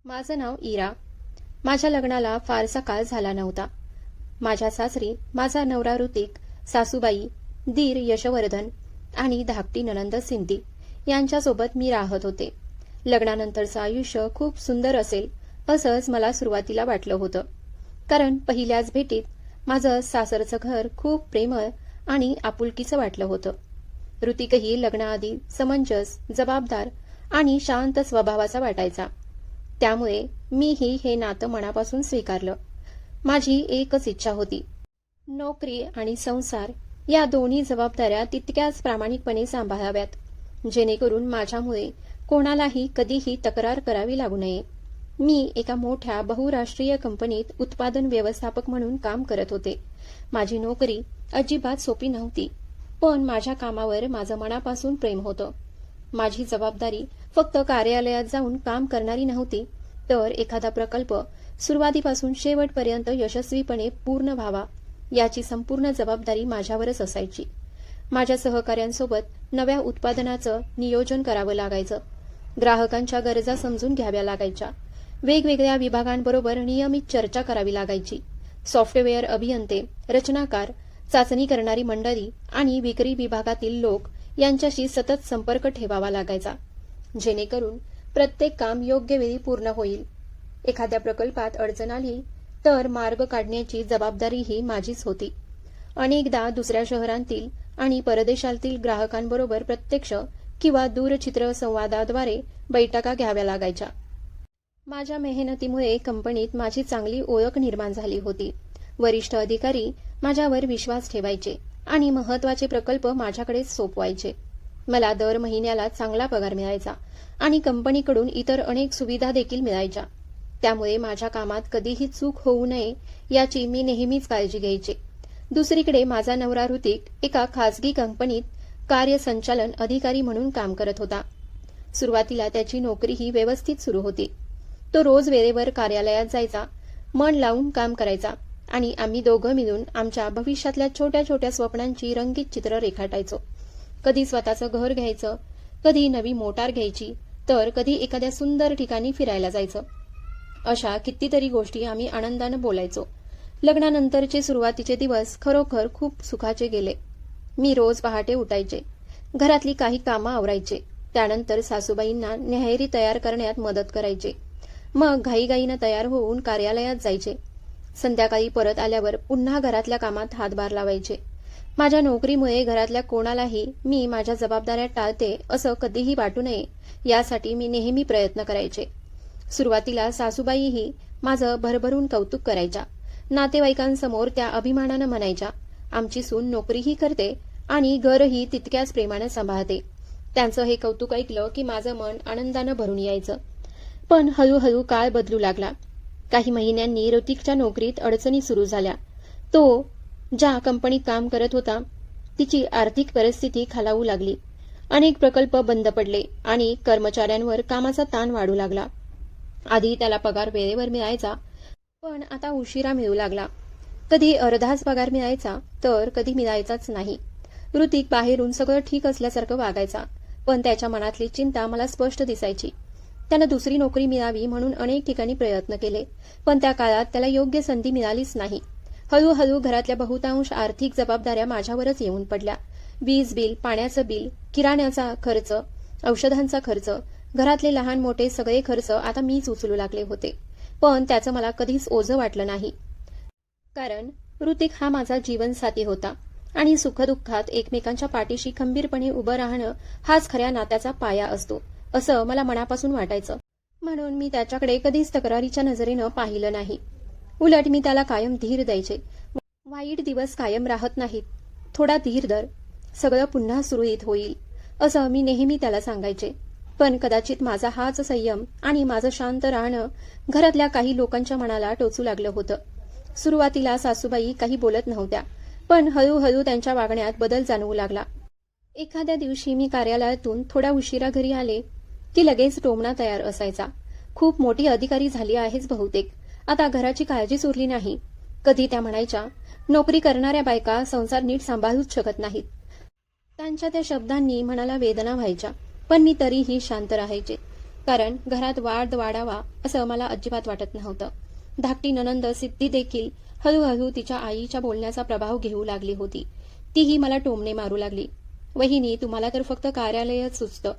माझं नाव इरा. माझ्या लग्नाला फारसा काळ झाला नव्हता. माझ्या सासरी माझा नवरा ऋतिक, सासूबाई, दीर यशवर्धन आणि धाकटी नणंद सिंधी यांच्यासोबत मी राहत होते. लग्नानंतरचं आयुष्य खूप सुंदर असेल असंच मला सुरुवातीला वाटलं होतं. कारण पहिल्याच भेटीत माझं सासरचं घर खूप प्रेमळ आणि आपुलकीचं वाटलं होतं. ऋतिकही लग्नाआधी समंजस, जबाबदार आणि शांत स्वभावाचा वाटायचा. त्यामुळे मीही हे नातं मनापासून स्वीकारलं. माझी एकच इच्छा होती, नोकरी आणि संसार या दोन्ही जबाबदाऱ्या तितक्याच प्रामाणिकपणे सांभाळाव्यात, जेणेकरून माझ्यामुळे कोणालाही कधीही तक्रार करावी लागू नये. मी एका मोठ्या बहुराष्ट्रीय कंपनीत उत्पादन व्यवस्थापक म्हणून काम करत होते. माझी नोकरी अजिबात सोपी नव्हती, पण माझ्या कामावर माझं मनापासून प्रेम होतं. माझी जबाबदारी फक्त कार्यालयात जाऊन काम करणारी नव्हती, तर एखादा प्रकल्प सुरुवातीपासून शेवटपर्यंत यशस्वीपणे पूर्ण व्हावा याची संपूर्ण जबाबदारी माझ्यावरच असायची. माझ्या सहकाऱ्यांसोबत नव्या उत्पादनाचं नियोजन करावं लागायचं. ग्राहकांच्या गरजा समजून घ्याव्या लागायच्या. वेगवेगळ्या विभागांबरोबर नियमित चर्चा करावी लागायची. सॉफ्टवेअर अभियंते, रचनाकार, चाचणी करणारी मंडळी आणि विक्री विभागातील लोक यांच्याशी सतत संपर्क ठेवावा लागायचा, जेणेकरून प्रत्येक काम योग्य वेळी पूर्ण होईल. एखाद्या प्रकल्पात अडचण आली तर मार्ग काढण्याची जबाबदारीही माझीच होती. अनेकदा दुसऱ्या शहरांतील आणि परदेशातील ग्राहकांबरोबर प्रत्यक्ष किंवा दूरचित्र संवादाद्वारे बैठका घ्याव्या लागायच्या. माझ्या मेहनतीमुळे कंपनीत माझी चांगली ओळख निर्माण झाली होती. वरिष्ठ अधिकारी माझ्यावर विश्वास ठेवायचे आणि महत्त्वाचे प्रकल्प माझ्याकडेच सोपवायचे. मला दर महिन्याला चांगला पगार मिळायचा आणि कंपनीकडून इतर अनेक सुविधा देखील मिळायच्या. त्यामुळे माझ्या कामात कधीही चूक होऊ नये याची मी नेहमीच काळजी घ्यायचे. दुसरीकडे माझा नवरा ऋतिक एका खासगी कंपनीत कार्यसंचालन अधिकारी म्हणून काम करत होता. सुरुवातीला त्याची नोकरीही व्यवस्थित सुरू होती. तो रोज वेळेवर कार्यालयात जायचा, मन लावून काम करायचा आणि आम्ही दोघं मिळून आमच्या भविष्यातल्या छोट्या छोट्या स्वप्नांची रंगीत चित्र रेखाटायचो. कधी स्वतःचं घर घ्यायचं, कधी नवी मोटार घ्यायची, तर कधी एखाद्या सुंदर ठिकाणी फिरायला जायचं. अशा कितीतरी गोष्टी आम्ही आनंदानं बोलायचो. लग्नानंतरचे सुरुवातीचे दिवस खरोखर खूप सुखाचे गेले. मी रोज पहाटे उठायचे, घरातली काही कामं आवरायचे, त्यानंतर सासूबाईंना न्याहरी तयार करण्यात मदत करायचे. मग घाईघाईनं तयार होऊन कार्यालयात जायचे. संध्याकाळी परत आल्यावर पुन्हा घरातल्या कामात हातभार लावायचे. माझ्या नोकरीमुळे घरातल्या कोणालाही मी माझ्या जबाबदाऱ्या टाळते असं कधीही वाटू नये यासाठी मी नेहमी प्रयत्न करायचे. सुरुवातीला सासूबाईही माझं भरभरून कौतुक करायच्या. नातेवाईकांसमोर त्या अभिमानानं म्हणायच्या, आमची सून नोकरीही करते आणि घरही तितक्याच प्रेमानं सांभाळते. त्यांचं हे कौतुक ऐकलं की माझं मन आनंदानं भरून यायचं. पण हळूहळू काळ बदलू लागला. काही महिन्यांनी ऋतिकच्या नोकरीत अडचणी सुरू झाल्या. तो ज्या कंपनीत काम करत होता तिची आर्थिक परिस्थिती खालावू लागली. अनेक प्रकल्प बंद पडले आणि कर्मचाऱ्यांवर कामाचा ताण वाढू लागला. आधी त्याला पगार वेळेवर मिळायचा, पण आता उशिरा मिळू लागला. कधी अर्धाच पगार मिळायचा तर कधी मिळायचाच नाही. ऋतिक बाहेरून सगळं ठीक असल्यासारखं वागायचा, पण त्याच्या मनातली चिंता मला स्पष्ट दिसायची. त्यानं दुसरी नोकरी मिळावी म्हणून अनेक ठिकाणी प्रयत्न केले, पण त्या काळात त्याला योग्य संधी मिळालीच नाही. हळूहळू घरातल्या बहुतांश आर्थिक जबाबदाऱ्या माझ्यावरच येऊन पडल्या. वीज बिल, पाण्याचं बिल, किराण्याचा खर्च, औषधांचा खर्च, घरातले लहान मोठे सगळे खर्च आता मीच उचलू लागले होते. पण त्याचं मला कधीच ओझं वाटलं नाही, कारण ऋतिक हा माझा जीवनसाथी होता आणि सुखदुःखात एकमेकांच्या पाठीशी खंबीरपणे उभं राहणं हाच खऱ्या नात्याचा पाया असतो असं मला मनापासून वाटायचं. म्हणून मी त्याच्याकडे कधीच तक्रारीच्या नजरेनं पाहिलं नाही. उलट मी त्याला कायम धीर द्यायचे. वाईट दिवस कायम राहत नाहीत, थोडा धीर धर, सगळं पुन्हा सुरळीत होईल असं मी नेहमी त्याला सांगायचे. पण कदाचित माझा हाच संयम आणि माझं शांत राहणं घरातल्या काही लोकांच्या मनाला टोचू लागलं होतं. सुरुवातीला सासूबाई काही बोलत नव्हत्या, पण हळूहळू त्यांच्या वागण्यात बदल जाणवू लागला. एखाद्या दिवशी मी कार्यालयातून थोडा उशिरा घरी आले की लगेच टोमणा तयार असायचा, खूप मोठी अधिकारी झाली आहेस बहुतेक, आता घराची काळजीच उरली नाही. कधी त्या म्हणायच्या, नोकरी करणाऱ्या बायका संसार नीट सांभाळूच शकत नाहीत. त्यांच्या त्या शब्दांनी मनाला वेदना व्हायच्या, पण मी तरीही शांत राहायचे. कारण घरात वाद वाढावा असं मला अजिबात वाटत नव्हतं. धाकटी ननंद सिद्धी देखील हळूहळू तिच्या आईच्या बोलण्याचा प्रभाव घेऊ लागली होती. तीही मला टोमणे मारू लागली. वहिनी, तुम्हाला तर फक्त कार्यालयच सुचतं,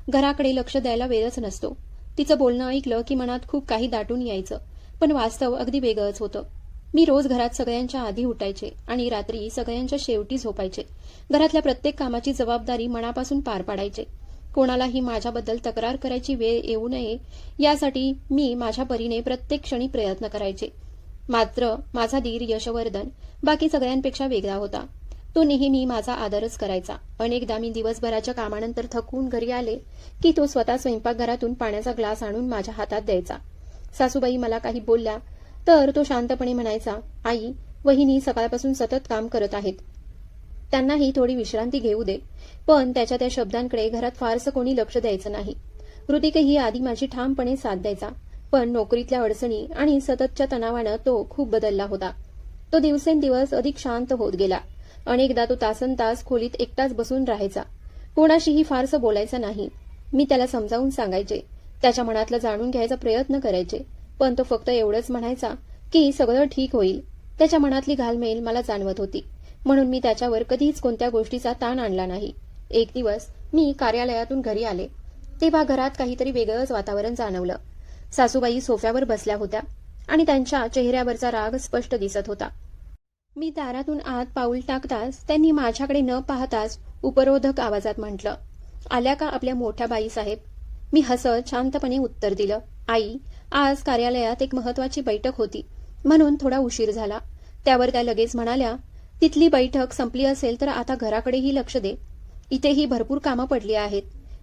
घराकडे लक्ष द्यायला वेळच नसतो. तिचं बोलणं ऐकलं की मनात खूप काही दाटून यायचं, पण वास्तव अगदी वेगळंच होतं. मी रोज घरात सगळ्यांच्या आधी उठायचे आणि रात्री सगळ्यांच्या शेवटी झोपायचे. घरातल्या प्रत्येक कामाची जबाबदारी मनापासून पार पाडायचे. कोणालाही माझ्याबद्दल तक्रार करायची वेळ येऊ नये यासाठी मी माझ्या परीने प्रत्येक क्षणी प्रयत्न करायचे. मात्र माझा दीर यशवर्धन बाकी सगळ्यांपेक्षा वेगळा होता. तो नेहमी माझा आदरच करायचा. अनेकदा मी दिवसभराच्या कामानंतर थकून घरी आले की तो स्वतः स्वयंपाकघरातून पाण्याचा ग्लास आणून माझ्या हातात द्यायचा. सासूबाई मला काही बोलल्या तर तो शांतपणे म्हणायचा, आई, वहिनी सकाळपासून सतत काम करत आहेत, त्यांनाही थोडी विश्रांती घेऊ दे. पण त्याच्या त्या शब्दांकडे घरात फारसं कोणी लक्ष द्यायचं नाही. ऋतिकही आधी माझी ठामपणे साथ द्यायचा, पण नोकरीतल्या अडचणी आणि सततच्या तणावानं तो खूप बदलला होता. तो दिवसेंदिवस अधिक शांत होत गेला. अनेकदा तो तासनतास खोलीत एकटाच बसून राहायचा. कोणाशीही फारसं बोलायचा नाही. मी त्याला समजावून सांगायचे, त्याच्या मनातलं जाणून घ्यायचा प्रयत्न करायचे, पण तो फक्त एवढंच म्हणायचा की सगळं ठीक होईल. त्याच्या मनातली घालमेल मला जाणवत होती, म्हणून मी त्याच्यावर कधीच कोणत्या गोष्टीचा ताण आणला नाही. एक दिवस मी कार्यालयातून घरी आले तेव्हा घरात काहीतरी वेगळंच वातावरण जाणवलं. सासूबाई सोफ्यावर बसल्या होत्या आणि त्यांच्या चेहऱ्यावरचा राग स्पष्ट दिसत होता. मी दारातून आत पाऊल टाकताच त्यांनी माझ्याकडे न पाहताच उपरोधक आवाजात म्हटलं, आल्या का आपल्या मोठ्या बाईसाहेब? मी हसत शांतपणे उत्तर दिलं, आई, आज कार्यालयात एक महत्वाची बैठक होती म्हणून थोडा उशीर झाला. त्यावर त्या लगेच म्हणाल्या, तिथली बैठक संपली असेल तर आता घराकडेही लक्ष दे. इथेही भरपूर कामं पडली आहेत.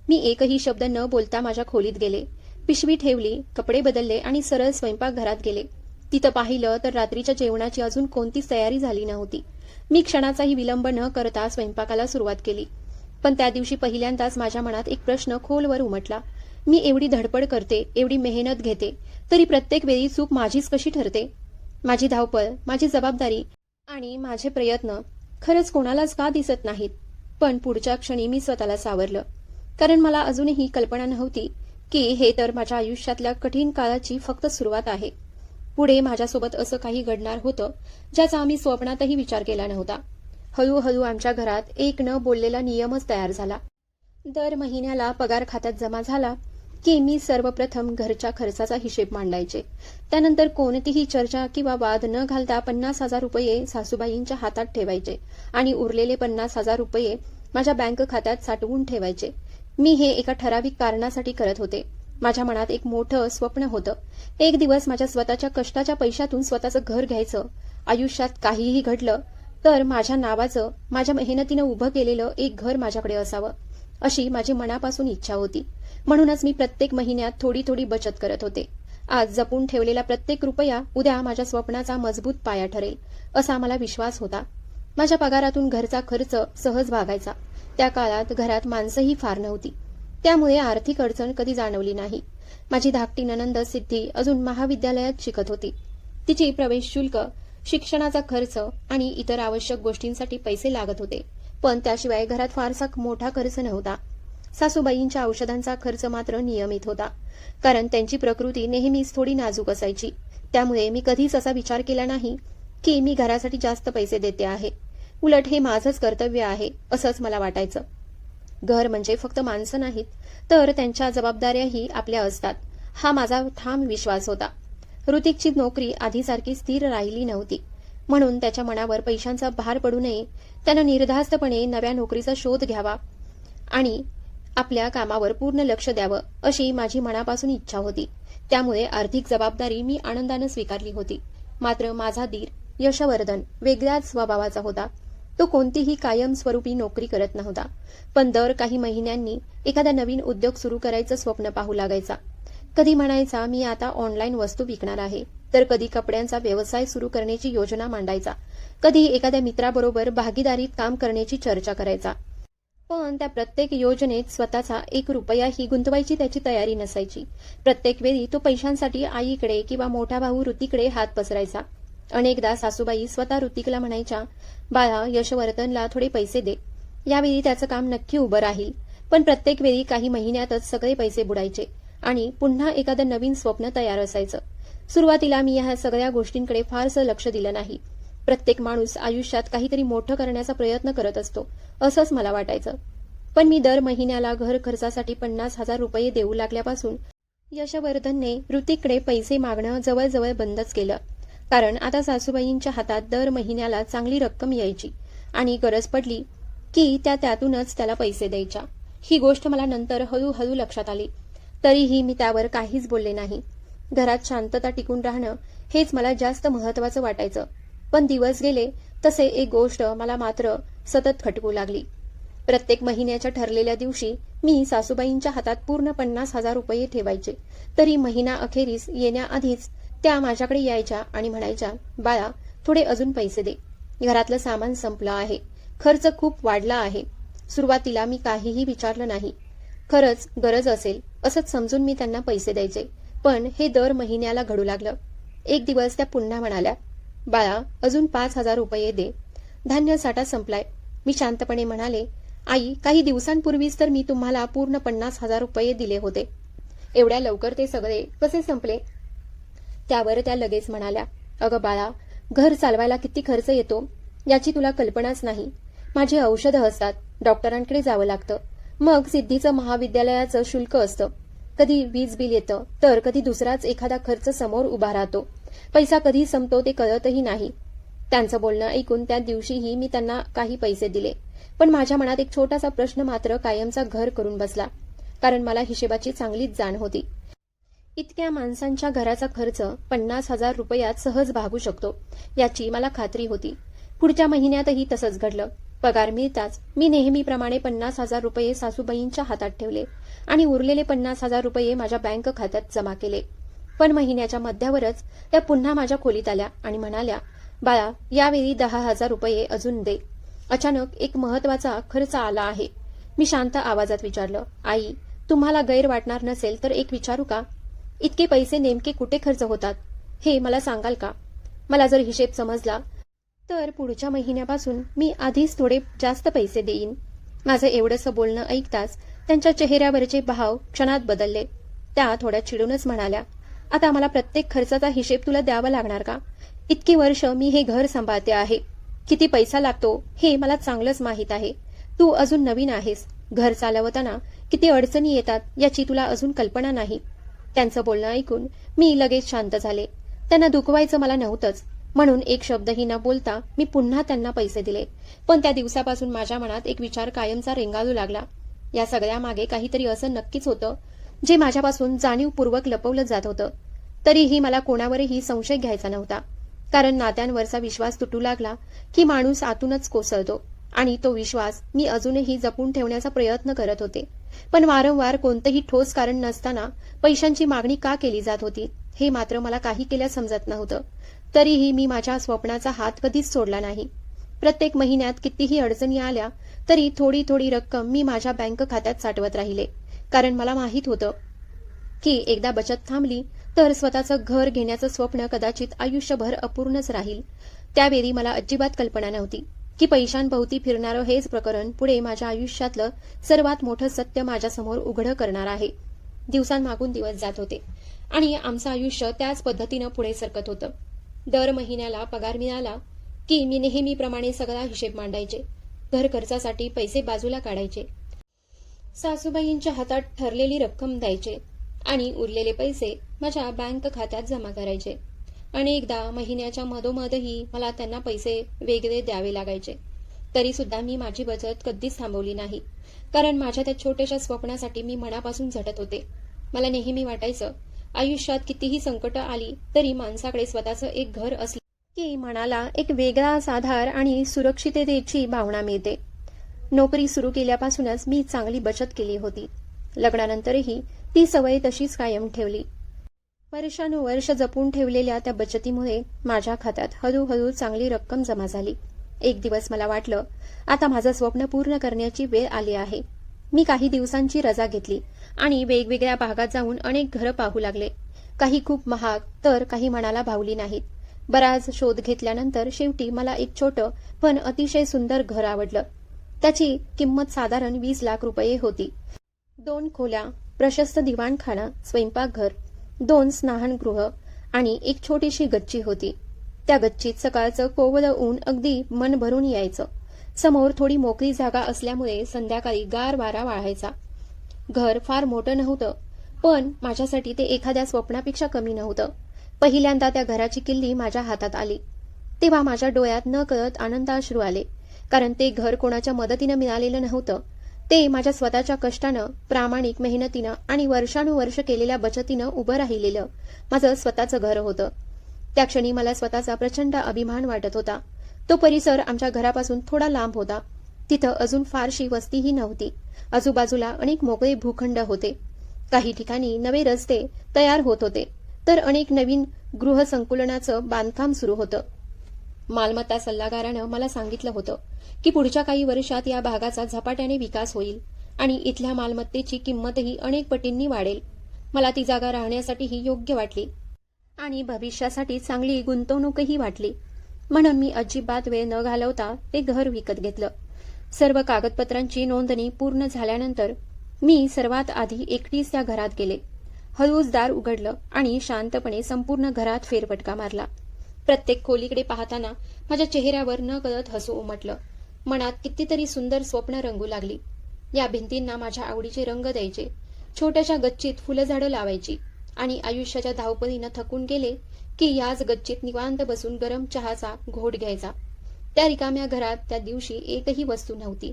मी एकही शब्द न बोलता माझ्या खोलीत गेले. पिशवी ठेवली, कपडे बदलले आणि सरळ स्वयंपाकघरात गेले. तिथं पाहिलं तर रात्रीच्या जेवणाची अजून कोणतीच तयारी झाली नव्हती. मी क्षणाचाही विलंब न करता स्वयंपाकाला सुरुवात केली. पण त्या दिवशी पहिल्यांदाच माझ्या मनात एक प्रश्न खोलवर उमटला. मी एवढी धडपड करते, एवढी मेहनत घेते, तरी प्रत्येक वेळी चूक माझीच कशी ठरते? माझी धावपळ, माझी जबाबदारी आणि माझे प्रयत्न खरंच कोणालाच का दिसत नाहीत? पण पुढच्या क्षणी मी स्वतःला सावरलं, कारण मला अजूनही कल्पना नव्हती की हे तर माझ्या आयुष्यातल्या कठीण काळाची फक्त सुरुवात आहे. पुढे माझ्यासोबत असं काही घडणार होतं ज्याचा आम्ही स्वप्नातही विचार केला नव्हता. हळूहळू आमच्या घरात एक न बोललेला नियमच तयार झाला. दर महिन्याला पगार खात्यात जमा झाला की मी सर्वप्रथम घरच्या खर्चाचा हिशेब मांडायचे. त्यानंतर कोणतीही चर्चा किंवा वाद न घालता 50,000 रुपये सासूबाईंच्या हातात ठेवायचे आणि उरलेले 50,000 रुपये माझ्या बँक खात्यात साठवून ठेवायचे. मी हे एका ठराविक कारणासाठी करत होते. माझ्या मनात एक मोठं स्वप्न होतं. एक दिवस माझ्या स्वतःच्या कष्टाच्या पैशातून स्वतःचं घर घ्यायचं. आयुष्यात काहीही घडलं तर माझ्या नावाचं, माझ्या मेहनतीनं उभं केलेलं एक घर माझ्याकडे असावं, अशी माझी मनापासून इच्छा होती. म्हणूनच मी प्रत्येक महिन्यात थोडी थोडी बचत करत होते. आज जपून ठेवलेला प्रत्येक रुपया उद्या माझ्या स्वप्नाचा मजबूत पाया ठरेल, असा मला विश्वास होता. माझ्या पगारातून घरचा खर्च सहज भागायचा. त्या काळात घरात माणसंही फार नव्हती, त्यामुळे आर्थिक अडचण कधी जाणवली नाही. माझी धाकटी ननंद सिद्धी अजून महाविद्यालयात शिकत होती. तिची प्रवेश शुल्क, शिक्षणाचा खर्च आणि इतर आवश्यक गोष्टींसाठी पैसे लागत होते, पण त्याशिवाय घरात फारसा मोठा खर्च नव्हता. सासूबाईंच्या औषधांचा खर्च मात्र नियमित होता, कारण त्यांची प्रकृती नेहमीच थोडी नाजूक असायची. त्यामुळे मी कधीच असा विचार केला नाही की मी घरासाठी जास्त पैसे देते आहे. उलट हे माझंच कर्तव्य आहे असंच मला वाटायचं. घर म्हणजे फक्त माणसं नाहीत, तर त्यांच्या जबाबदाऱ्याही आपल्या असतात, हा माझा ठाम विश्वास होता. ऋतिकची नोकरी आधीसारखी स्थिर राहिली नव्हती, म्हणून त्याच्या मनावर पैशांचा भार पडू नये. त्यानं निर्धास्तपणे नव्या नोकरीचा शोध घ्यावा आणि आपल्या कामावर पूर्ण लक्ष द्यावं, अशी माझी मनापासून इच्छा होती. त्यामुळे आर्थिक जबाबदारी मी आनंदानं स्वीकारली होती. मात्र माझा दीर यशवर्धन वेगळ्याच स्वभावाचा होता. तो कोणतीही कायमस्वरूपी नोकरी करत नव्हता, पण दर काही महिन्यांनी एखादा नवीन उद्योग सुरू करायचं स्वप्न पाहू लागायचा. कधी म्हणायचा, मी आता ऑनलाईन वस्तू विकणार आहे, तर कधी कपड्यांचा व्यवसाय सुरू करण्याची योजना मांडायचा, कधी एखाद्या मित्राबरोबर भागीदारीत काम करण्याची चर्चा करायचा. पण त्या प्रत्येक योजनेत स्वतःचा 1 रुपयाही गुंतवायची त्याची तयारी नसायची. प्रत्येक वेळी तो पैशांसाठी आईकडे किंवा मोठा भाऊ ऋतिकडे हात पसरायचा. अनेकदा सासूबाई स्वतः ऋतिकला म्हणायच्या, बाळा, यशवर्धनला थोडे पैसे दे, यावेळी त्याचं काम नक्की उभं राहील. पण प्रत्येक वेळी काही महिन्यातच सगळे पैसे बुडायचे आणि पुन्हा एखादं नवीन स्वप्न तयार असायचं. सुरुवातीला मी ह्या सगळ्या गोष्टींकडे फारसं लक्ष दिलं नाही. प्रत्येक माणूस आयुष्यात काहीतरी मोठं करण्याचा प्रयत्न करत असतो असंच मला वाटायचं. पण मी दर महिन्याला घर खर्चासाठी 50,000 रुपये देऊ लागल्यापासून यशवर्धनने ऋतिककडे पैसे मागणं जवळजवळ बंदच केलं. कारण आता सासूबाईंच्या हातात दर महिन्याला चांगली रक्कम यायची आणि गरज पडली की त्यातूनच त्याला पैसे द्यायच्या. ही गोष्ट मला नंतर हळूहळू लक्षात आली. तरीही मी त्यावर काहीच बोलले नाही. घरात शांतता टिकून राहणं हेच मला जास्त महत्वाचं वाटायचं. पण दिवस गेले तसे एक गोष्ट मला मात्र सतत खटकू लागली. प्रत्येक महिन्याच्या ठरलेल्या दिवशी मी सासूबाईंच्या हातात पूर्ण 50,000 रुपये ठेवायचे. तरी महिना अखेरीस येण्याआधीच त्या माझ्याकडे यायच्या आणि म्हणायच्या, बाळा थोडे अजून पैसे दे, घरातलं सामान संपलं आहे, खर्च खूप वाढला आहे. सुरुवातीला मी काहीही विचारलं नाही. खरंच गरज असेल असंच समजून मी त्यांना पैसे द्यायचे. पण हे दर महिन्याला घडू लागलं. एक दिवस त्या पुन्हा म्हणाल्या, बाळा अजून 5,000 रुपये दे, धान्य साठा संपलाय. मी शांतपणे म्हणाले, आई काही दिवसांपूर्वीच तर मी तुम्हाला पूर्ण 50,000 रुपये दिले होते. एवढ्या लवकर ते सगळे कसे संपले? त्यावर त्या लगेच म्हणाल्या, अगं बाळा घर चालवायला किती खर्च येतो याची तुला कल्पनाच नाही. माझी औषधं असतात, डॉक्टरांकडे जावं लागतं, मग सिद्धीचं महाविद्यालयाचं शुल्क असतं, कधी वीज बिल येतं, तर कधी दुसराच एखादा खर्च समोर उभा राहतो. पैसा कधी संपतो ते कळतही नाही. त्यांचं बोलणं ऐकून त्या दिवशीही मी त्यांना काही पैसे दिले. पण माझ्या मनात एक छोटासा प्रश्न मात्र कायमचा घर करून बसला. कारण मला हिशेबाची चांगलीच जाण होती. इतक्या माणसांच्या घराचा खर्च 50,000 रुपयात सहज भागू शकतो याची मला खात्री होती. पुढच्या महिन्यातही तसंच घडलं. पगार मिळताच मी नेहमीप्रमाणे 50,000 रुपये सासूबाईंच्या हातात ठेवले आणि उरलेले 50,000 रुपये माझ्या बँक खात्यात जमा केले. पण महिन्याच्या मध्यावरच त्या पुन्हा माझ्या खोलीत आल्या आणि म्हणाल्या, बाळा यावेळी 10,000 रुपये अजून दे. अचानक एक महत्वाचा खर्च आला आहे. मी शांत आवाजात विचारलं, आई तुम्हाला गैर वाटणार नसेल तर एक विचारू का? इतके पैसे नेमके कुठे खर्च होतात हे मला सांगाल का? मला जर हिशेब समजला तर पुढच्या महिन्यापासून मी आधीच थोडे जास्त पैसे देईन. माझं एवढंसं बोलणं ऐकताच त्यांच्या चेहऱ्यावरचे भाव क्षणात बदलले. त्या थोड्या चिडूनच म्हणाल्या, आता मला प्रत्येक खर्चाचा हिशेब तुला द्यावा लागणार का? इतकी वर्ष मी हे घर सांभाळते आहे, किती पैसा लागतो हे मला चांगलंच माहीत आहे. तू अजून नवीन आहेस, घर चालवताना किती अडचणी येतात याची तुला अजून कल्पना नाही. त्यांचं बोलणं ऐकून मी लगेच शांत झाले. त्यांना दुखवायचं मला नव्हतंच, म्हणून एक शब्दही न बोलता मी पुन्हा त्यांना पैसे दिले. पण त्या दिवसापासून माझ्या मनात एक विचार कायमचा रेंगाळू लागला. या सगळ्यामागे काहीतरी असं नक्कीच होतं जे माझ्यापासून जाणीवपूर्वक लपवलं जात होतं. तरीही मला कोणावरही संशय घ्यायचा नव्हता. कारण नात्यांवरचा विश्वास तुटू लागला की माणूस आतूनच कोसळतो आणि तो विश्वास मी अजूनही जपून ठेवण्याचा प्रयत्न करत होते. पण वारंवार कोणतंही ठोस कारण नसताना पैशांची मागणी का केली जात होती हे मात्र मला काही केल्यास समजत नव्हतं. तरीही मी माझ्या स्वप्नाचा हात कधीच सोडला नाही. प्रत्येक महिन्यात कितीही अडचणी आल्या तरी थोडी थोडी रक्कम मी माझ्या बँक खात्यात साठवत राहिले. कारण मला माहीत होतं की एकदा बचत थांबली तर स्वतःचं घर घेण्याचं स्वप्न कदाचित आयुष्यभर अपूर्णच राहील. त्यावेळी मला अजिबात कल्पना नव्हती की पैशांभोवती फिरणारं हेच प्रकरण पुढे माझ्या आयुष्यातलं सर्वात मोठं सत्य माझ्यासमोर उघडं करणार आहे. दिवसांमागून दिवस जात होते आणि आमचं आयुष्य त्याच पद्धतीनं पुढे सरकत होतं. दर महिन्याला पगार मिळाला की मी नेहमीप्रमाणे सगळा हिशेब मांडायचे, घर खर्चासाठी पैसे बाजूला काढायचे, सासूबाईंच्या हातात ठरलेली रक्कम द्यायचे आणि उरलेले पैसे माझ्या बँक खात्यात जमा करायचे. अनेकदा महिन्याच्या मधोमधही मला त्यांना पैसे वेगळे द्यावे लागायचे. तरी सुद्धा मी माझी बचत कधीच थांबवली नाही. कारण माझ्या त्या छोट्याशा स्वप्नासाठी मी मनापासून झटत होते. मला नेहमी वाटायचं आयुष्यात कितीही संकट आली तरी माणसाकडे स्वतःचं एक घर असले की मनाला एक वेगळाच आधार आणि सुरक्षिततेची भावना मिळते. नोकरी सुरू केल्यापासूनच मी चांगली बचत केली होती. लग्नानंतरही ती सवय तशीच कायम ठेवली. वर्षानुवर्ष जपून ठेवलेल्या त्या बचतीमुळे माझ्या खात्यात हळूहळू चांगली रक्कम जमा झाली. एक दिवस मला वाटलं आता माझं स्वप्न पूर्ण करण्याची वेळ आली आहे. मी काही दिवसांची रजा घेतली आणि वेगवेगळ्या भागात जाऊन अनेक घरं पाहू लागले. काही खूप महाग तर काही मनाला भावली नाहीत. बराच शोध घेतल्यानंतर शेवटी मला एक छोटं पण अतिशय सुंदर घर आवडलं. त्याची किंमत साधारण 20 लाख रुपये होती. 2 खोल्या, प्रशस्त दिवाणखाना, स्वयंपाकघर, 2 स्नानगृह आणि एक छोटीशी गच्ची होती. त्या गच्चीत सकाळचं कोवळं ऊन अगदी मन भरून यायचं. समोर थोडी मोकळी जागा असल्यामुळे संध्याकाळी गार वारा वाहायचा. घर फार मोठं नव्हतं, पण माझ्यासाठी ते एखाद्या स्वप्नापेक्षा कमी नव्हतं. पहिल्यांदा त्या घराची किल्ली माझ्या हातात आली तेव्हा माझ्या डोळ्यात नकळत आनंदाश्रू आले. कारण ते घर कोणाच्या मदतीनं मिळालेलं नव्हतं. ते माझ्या स्वतःच्या कष्टानं, प्रामाणिक मेहनतीनं आणि वर्षानुवर्ष केलेल्या बचतीनं उभं राहिलेलं माझं स्वतःचं घर होतं. त्या क्षणी मला स्वतःचा प्रचंड अभिमान वाटत होता. तो परिसर आमच्या घरापासून थोडा लांब होता. तिथं अजून फारशी वस्तीही नव्हती. आजूबाजूला अनेक मोकळे भूखंड होते. काही ठिकाणी नवे रस्ते तयार होत होते, तर अनेक नवीन गृहसंकुलनाचं बांधकाम सुरू होतं. मालमत्ता सल्लागारानं मला सांगितलं होतं की पुढच्या काही वर्षात या भागाचा झपाट्याने विकास होईल आणि इथल्या मालमत्तेची किंमतही अनेक पटींनी वाढेल. मला ती जागा राहण्यासाठीही योग्य वाटली आणि भविष्यासाठी चांगली गुंतवणूकही वाटली. म्हणून मी अजिबात वेळ न घालवता ते घर विकत घेतलं. सर्व कागदपत्रांची नोंदणी पूर्ण झाल्यानंतर मी सर्वात आधी एकटीच त्या घरात गेले. हळूच दार उघडलं आणि शांतपणे संपूर्ण घरात फेरफटका मारला. प्रत्येक खोलीकडे पाहताना माझ्या चेहऱ्यावर नकळत हसू उमटलं. मनात कितीतरी सुंदर स्वप्न रंगू लागली. या भिंतींना माझ्या आवडीचे रंग द्यायचे, छोट्याशा गच्चीत फुलझाडं लावायची आणि आयुष्याच्या धावपळीनं थकून गेले की याच गच्चीत निवांत बसून गरम चहाचा घोट घ्यायचा. त्या रिकाम्या घरात त्या दिवशी एकही वस्तू नव्हती,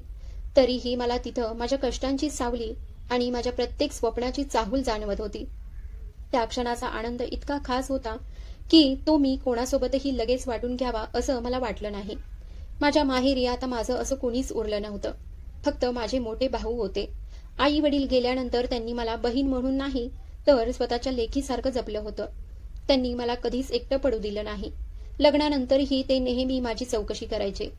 तरीही मला तिथं माझ्या कष्टांची सावली आणि माझ्या प्रत्येक स्वप्नाची चाहूल जाणवत होती. त्या क्षणाचा आनंद इतका खास होता की तो मी कोणासोबतही लगेच वाटून घ्यावा असं मला वाटलं नाही. माझ्या माहेरी आता माझं असं कोणीच उरलं नव्हतं. फक्त माझे मोठे भाऊ होते. आई वडील गेल्यानंतर त्यांनी मला बहीण म्हणून नाही तर स्वतःच्या लेकीसारखं जपलं होतं. त्यांनी मला कधीच एकटं पडू दिलं नाही. लग्नानंतरही ते नेहमी माझी चौकशी करायचे.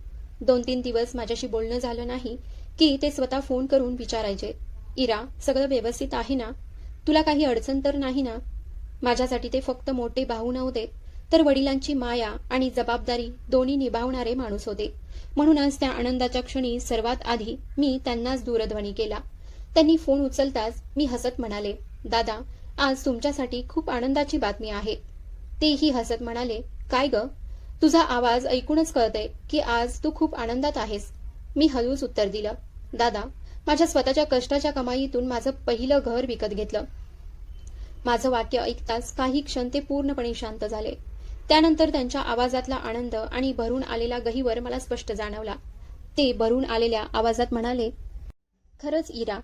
2-3 दिवस माझ्याशी बोलणं झालं नाही की ते स्वतः फोन करून विचारायचे, इरा, सगळं व्यवस्थित आहे ना? तुला काही अडचण तर नाही ना? माझ्यासाठी ते फक्त मोठे भाऊ नव्हते, तर वडिलांची माया आणि जबाबदारी दोन्ही निभावणारे माणूस होते. म्हणूनच त्या आनंदाच्या क्षणी सर्वात आधी मी त्यांनाच दूरध्वनी केला. त्यांनी फोन उचलताच मी हसत म्हणाले, दादा, आज तुमच्यासाठी खूप आनंदाची बातमी आहे. तेही हसत म्हणाले, काय ग? तुझा आवाज ऐकूनच कळतंय की आज तू खूप आनंदात आहेस. मी हळूच उत्तर दिलं, दादा, माझ्या स्वतःच्या कष्टाच्या कमाईतून माझं पहिलं घर विकत घेतलं. माझं वाक्य ऐकताच काही क्षण ते पूर्णपणे शांत झाले. त्यानंतर त्यांच्या आवाजातला आनंद आणि भरून आलेला गहिवर मला स्पष्ट जाणवला. ते भरून आलेल्या आवाजात म्हणाले, खरंच इरा,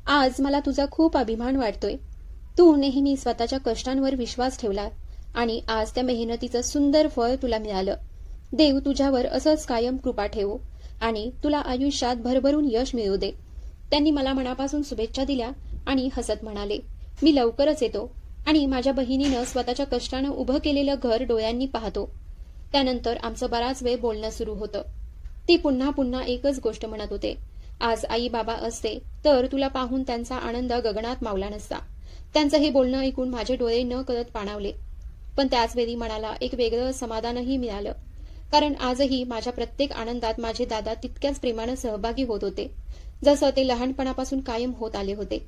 आज मला तुझा खूप अभिमान वाटतोय. तू नेहमी स्वतःच्या कष्टांवर विश्वास ठेवला आणि आज त्या मेहनतीचं सुंदर फळ तुला मिळालं. देव तुझ्यावर असंच कायम कृपा ठेवो आणि तुला आयुष्यात भरभरून यश मिळू दे. त्यांनी मला मनापासून शुभेच्छा दिल्या आणि हसत म्हणाले, मी लवकरच येतो आणि माझ्या बहिणीनं स्वतःच्या कष्टानं उभं केलेलं घर डोळ्यांनी पाहतो. त्यानंतर आमचं बराच वेळ बोलणं सुरू होतं. ती पुन्हा पुन्हा एकच गोष्ट म्हणत होते, आज आई बाबा असते तर तुला पाहून त्यांचा आनंद गगनात मावला नसता. त्यांचं हे बोलणं ऐकून माझे डोळे न कळत पाणावले. पण त्याचवेळी मनाला एक वेगळं समाधानही मिळालं. कारण आजही माझ्या प्रत्येक आनंदात माझे दादा तितक्याच प्रेमानं सहभागी होत होते, जसं ते लहानपणापासून कायम होत आले होते.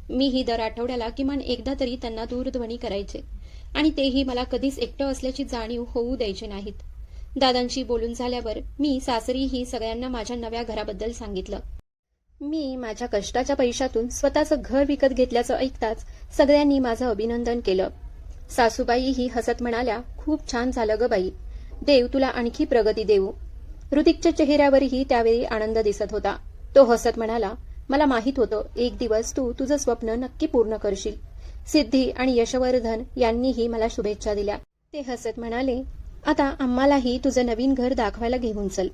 मीही दर आठवड्याला किमान एकदा तरी त्यांना दूरध्वनी करायचे आणि तेही मला कधीच एकटं असल्याची जाणीव होऊ द्यायचे नाहीत. दादांशी बोलून झाल्यावर मी सासरीही सगळ्यांना माझ्या नव्या घराबद्दल सांगितलं. मी माझ्या कष्टाच्या पैशातून स्वतःचं घर विकत घेतल्याचं ऐकताच सगळ्यांनी माझं अभिनंदन केलं. सासूबाईही हसत म्हणाल्या, खूप छान झालं ग बाई, देव तुला आणखी प्रगती देऊ. ऋतिकच्या चेहऱ्यावरही त्यावेळी आनंद दिसत होता. तो हसत म्हणाला, मला माहित होतं एक दिवस तू तुझं स्वप्न नक्की पूर्ण करशील. सिद्धी आणि यशवर्धन यांनीही मला शुभेच्छा दिल्या. ते हसत म्हणाले, आता आम्हालाही तुझं नवीन घर दाखवायला घेऊन चल.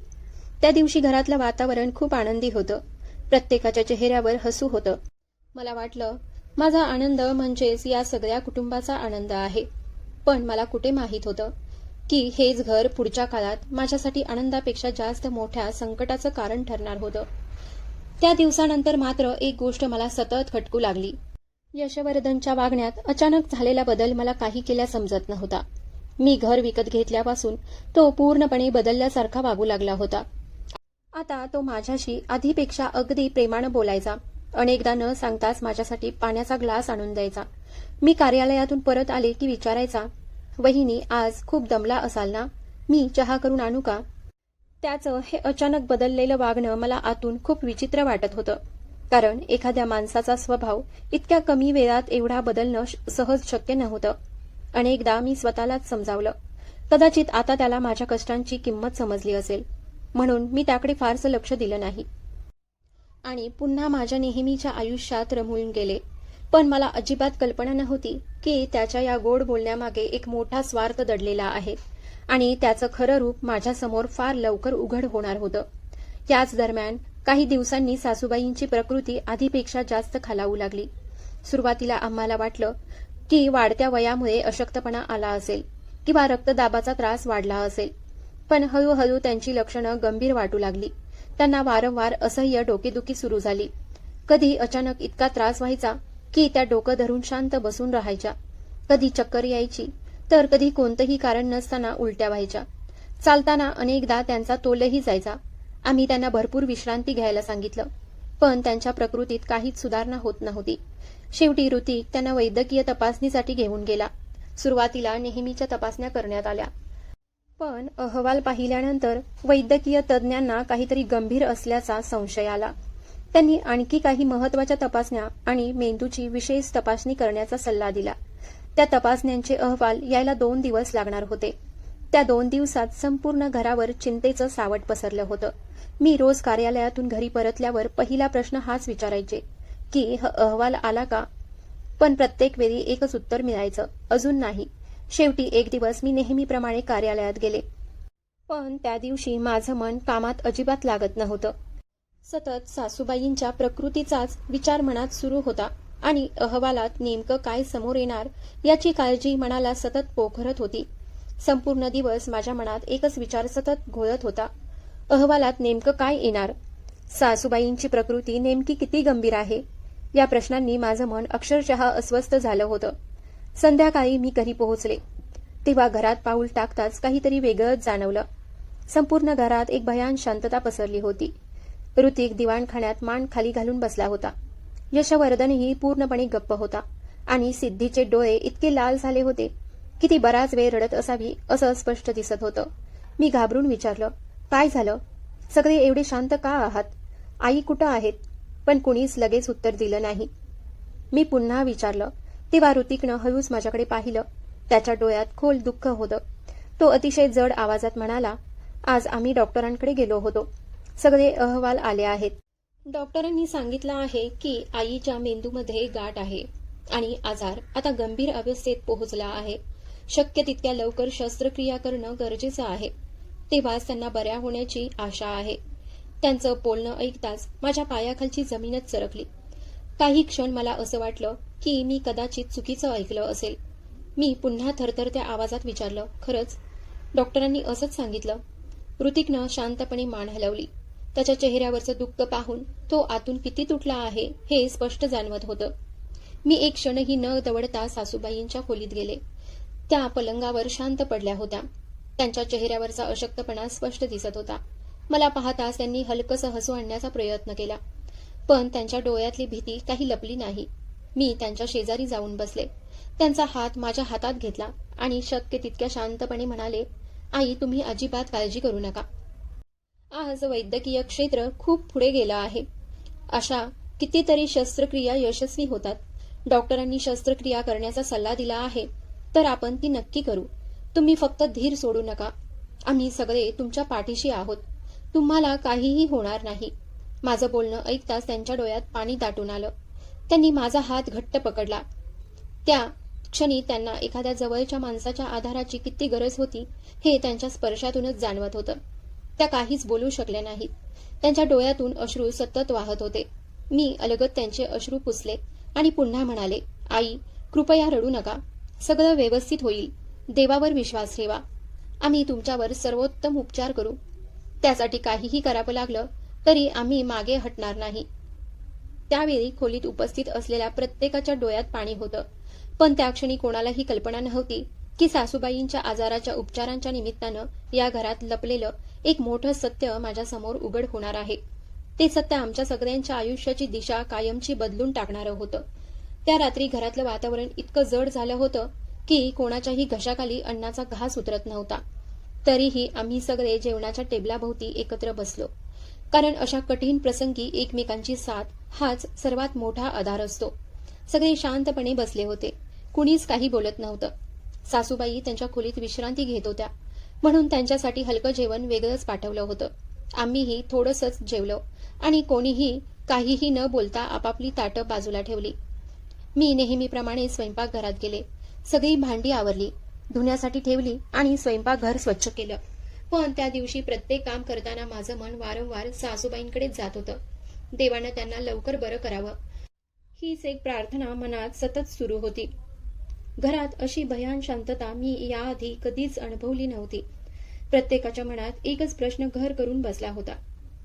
त्या दिवशी घरातलं वातावरण खूप आनंदी होतं. प्रत्येकाच्या चेहऱ्यावर हसू होतं. मला वाटलं माझा आनंद म्हणजेच या सगळ्या कुटुंबाचा आनंद आहे. पण मला कुठे माहीत होतं की हेच घर पुढच्या काळात माझ्यासाठी आनंदापेक्षा जास्त मोठ्या संकटाचं कारण ठरणार होतं. त्या दिवसानंतर मात्र एक गोष्ट मला सतत खटकू लागली. यशवर्धनच्या वागण्यात अचानक झालेला बदल मला काही केल्या समजत नव्हता. मी घर विकत घेतल्यापासून तो पूर्णपणे बदलल्यासारखा वागू लागला होता. आता तो माझ्याशी आधीपेक्षा अगदी प्रेमानं बोलायचा. अनेकदा न सांगताच माझ्यासाठी पाण्याचा ग्लास आणून द्यायचा. मी कार्यालयातून परत आले की विचारायचा, वहिनी आज खूप दमला असाल ना, मी चहा करून आणू का? त्याचं हे अचानक बदललेलं वागणं मला आतून खूप विचित्र वाटत होतं. कारण एखाद्या माणसाचा स्वभाव इतक्या कमी वेळात एवढा बदलणं सहज शक्य नव्हतं. अनेकदा मी स्वतःलाच समजावलं, कदाचित आता त्याला माझ्या कष्टांची किंमत समजली असेल, म्हणून मी त्याकडे फारसं लक्ष दिलं नाही आणि पुन्हा माझ्या नेहमीच्या आयुष्यात रमून गेले. पण मला अजिबात कल्पना नव्हती की त्याच्या या गोड बोलण्यामागे एक मोठा स्वार्थ दडलेला आहे आणि त्याचं खरं रूप माझ्यासमोर फार लवकर उघड होणार होतं. याच दरम्यान काही दिवसांनी सासूबाईंची प्रकृती आधीपेक्षा जास्त खालावू लागली. सुरुवातीला आम्हाला वाटलं की वाढत्या वयामुळे अशक्तपणा आला असेल किंवा रक्तदाबाचा त्रास वाढला असेल. पण हळूहळू त्यांची लक्षणं गंभीर वाटू लागली. त्यांना वारंवार असह्य डोकेदुखी सुरू झाली. कधी अचानक इतका त्रास व्हायचा की त्या डोकं धरून शांत बसून राहायच्या. कधी चक्कर यायची, तर कधी कोणतंही कारण नसताना उलट्या व्हायच्या. चालताना अनेकदा त्यांचा तोलही जायचा. आम्ही त्यांना भरपूर विश्रांती घ्यायला सांगितलं, पण त्यांच्या प्रकृतीत काहीच सुधारणा होत नव्हती. शेवटी ऋतिक त्यांना वैद्यकीय तपासणीसाठी घेऊन गेला. सुरुवातीला नेहमीच्या तपासण्या करण्यात आल्या, पण अहवाल पाहिल्यानंतर वैद्यकीय तज्ज्ञांना काहीतरी गंभीर असल्याचा संशय आला. त्यांनी आणखी काही महत्त्वाच्या तपासण्या आणि मेंदूची विशेष तपासणी करण्याचा सल्ला दिला. त्या तपासण्यांचे अहवाल यायला 2 दिवस लागणार होते. त्या 2 दिवसात संपूर्ण घरावर चिंतेचं सावट पसरलं होतं. मी रोज कार्यालयातून घरी परतल्यावर पहिला प्रश्न हाच विचारायचे की अहवाल आला का? पण प्रत्येक वेळी एकच उत्तर मिळायचं, अजून नाही. शेवटी एक दिवस मी नेहमीप्रमाणे कार्यालयात गेले, पण त्या दिवशी माझं मन कामात अजिबात लागत नव्हतं. सतत सासूबाईंच्या प्रकृतीचाच विचार मनात सुरू होता आणि अहवालात नेमकं काय समोर येणार याची काळजी मनाला सतत पोखरत होती. संपूर्ण दिवस माझ्या मनात एकच विचार सतत घोळत होता, अहवालात नेमकं काय येणार? सासूबाईंची प्रकृती नेमकी किती गंभीर आहे? या प्रश्नांनी माझं मन अक्षरशः अस्वस्थ झालं होतं. संध्याकाळी मी घरी पोहोचले तेव्हा घरात पाऊल टाकताच काहीतरी वेगळंच जाणवलं. संपूर्ण घरात एक भयान शांतता पसरली होती. ऋतिक दिवाणखान्यात मान खाली घालून बसला होता. यशवर्धनही पूर्णपणे गप्प होता आणि सिद्धीचे डोळे इतके लाल झाले होते की ती बराच वेळ रडत असावी असं स्पष्ट दिसत होतं. मी घाबरून विचारलं, काय झालं? सगळे एवढे शांत का आहात? आई कुठं आहेत? पण कुणीच लगेच उत्तर दिलं नाही. मी पुन्हा विचारलं तेव्हा ऋतिकनं हळूच माझ्याकडे पाहिलं. त्याच्या डोळ्यात खोल दुःख होतं. तो अतिशय जड आवाजात म्हणाला, आज आम्ही डॉक्टरांकडे गेलो होतो. सगळे अहवाल आले आहेत. डॉक्टरांनी सांगितलं आहे की आईच्या मेंदूमध्ये गाठ आहे आणि आजार आता गंभीर अवस्थेत पोहोचला आहे. शक्य तितक्या लवकर शस्त्रक्रिया करणं गरजेचं आहे. तेव्हाच त्यांना बऱ्या होण्याची आशा आहे. त्यांचं बोलणं ऐकताच माझ्या पायाखालची जमीनच सरकली. काही क्षण मला असं वाटलं की मी कदाचित चुकीचं ऐकलं असेल. मी पुन्हा थरथरत्या आवाजात विचारलं, खरंच? डॉक्टरांनी असंच सांगितलं? ऋतिकनं शांतपणे मान हलवली. त्याच्या चेहऱ्यावरचं दुःख पाहून तो आतून किती तुटला आहे हे स्पष्ट जाणवत होतं. मी एक क्षणही न दवडता सासूबाईंच्या खोलीत गेले. त्या पलंगावर शांत पडल्या होत्या. त्यांच्या चेहऱ्यावरचा अशक्तपणा स्पष्ट दिसत होता. मला पाहताच त्यांनी हलकसं हसू आणण्याचा प्रयत्न केला, पण त्यांच्या डोळ्यातली भीती काही लपली नाही. मी त्यांच्या शेजारी जाऊन बसले. त्यांचा हात माझ्या हातात घेतला आणि शक्य तितक्या शांतपणे म्हणाले, आई, तुम्ही अजिबात काळजी करू नका. आज वैद्यकीय क्षेत्र खूप पुढे गेलं आहे. अशा कितीतरी शस्त्रक्रिया यशस्वी होतात. डॉक्टरांनी शस्त्रक्रिया करण्याचा सल्ला दिला आहे, तर आपण ती नक्की करू. तुम्ही फक्त धीर सोडू नका. आम्ही सगळे तुमच्या पाठीशी आहोत. तुम्हाला काहीही होणार नाही. माझं बोलणं ऐकताच त्यांच्या डोळ्यात पाणी दाटून आलं. त्यांनी माझा हात घट्ट पकडला. त्या क्षणी त्यांना एखाद्या जवळच्या माणसाच्या आधाराची किती गरज होती हे त्यांच्या स्पर्शातूनच जाणवत होतं. त्या काहीच बोलू शकल्या नाहीत. त्यांच्या डोळ्यातून अश्रू सतत वाहत होते. मी अलगद त्यांचे अश्रू पुसले आणि पुन्हा म्हणाले, आई, कृपया रडू नका. सगळं व्यवस्थित होईल. देवावर विश्वास ठेवा. आम्ही तुमच्यावर सर्वोत्तम उपचार करू. त्यासाठी काहीही करावं लागलं तरी आम्ही मागे हटणार नाही. त्यावेळी खोलीत उपस्थित असलेल्या प्रत्येकाच्या डोळ्यात पाणी होतं. पण त्या क्षणी कोणालाही कल्पना नव्हती की सासूबाईंच्या आजाराच्या उपचारांच्या निमित्तानं या घरात लपलेलं एक मोठं सत्य माझ्यासमोर उघड होणार आहे. ते सत्य आमच्या सगळ्यांच्या आयुष्याची दिशा कायमची बदलून टाकणारं होतं. त्या रात्री घरातलं वातावरण इतकं जड झालं होतं की कोणाच्याही घशाखाली अन्नाचा घास उतरत नव्हता. तरीही आम्ही सगळे जेवणाच्या टेबलाभोवती एकत्र बसलो. कारण अशा कठीण प्रसंगी एकमेकांची साथ हाच सर्वात मोठा आधार असतो. सगळे शांतपणे बसले होते. कुणीच काही बोलत नव्हतं. सासूबाई त्यांच्या खोलीत विश्रांती घेत होत्या, म्हणून त्यांच्यासाठी हलकं जेवण वेगळंच पाठवलं होतं. आम्हीही थोडंसंच जेवलो आणि कोणीही काहीही न बोलता आपापली ताटं बाजूला ठेवली. मी नेहमीप्रमाणे स्वयंपाकघरात गेले. सगळी भांडी आवरली, धुण्यासाठी ठेवली आणि स्वयंपाकघर स्वच्छ केलं. पण त्या दिवशी प्रत्येक काम करताना माझं मन वारंवार सासूबाईंकडेच जात होतं. देवानं त्यांना लवकर बरं करावं, हीच एक प्रार्थना मनात सतत सुरू होती. घरात अशी भयान शांतता मी याआधी कधीच अनुभवली नव्हती. प्रत्येकाच्या मनात एकच प्रश्न घर करून बसला होता,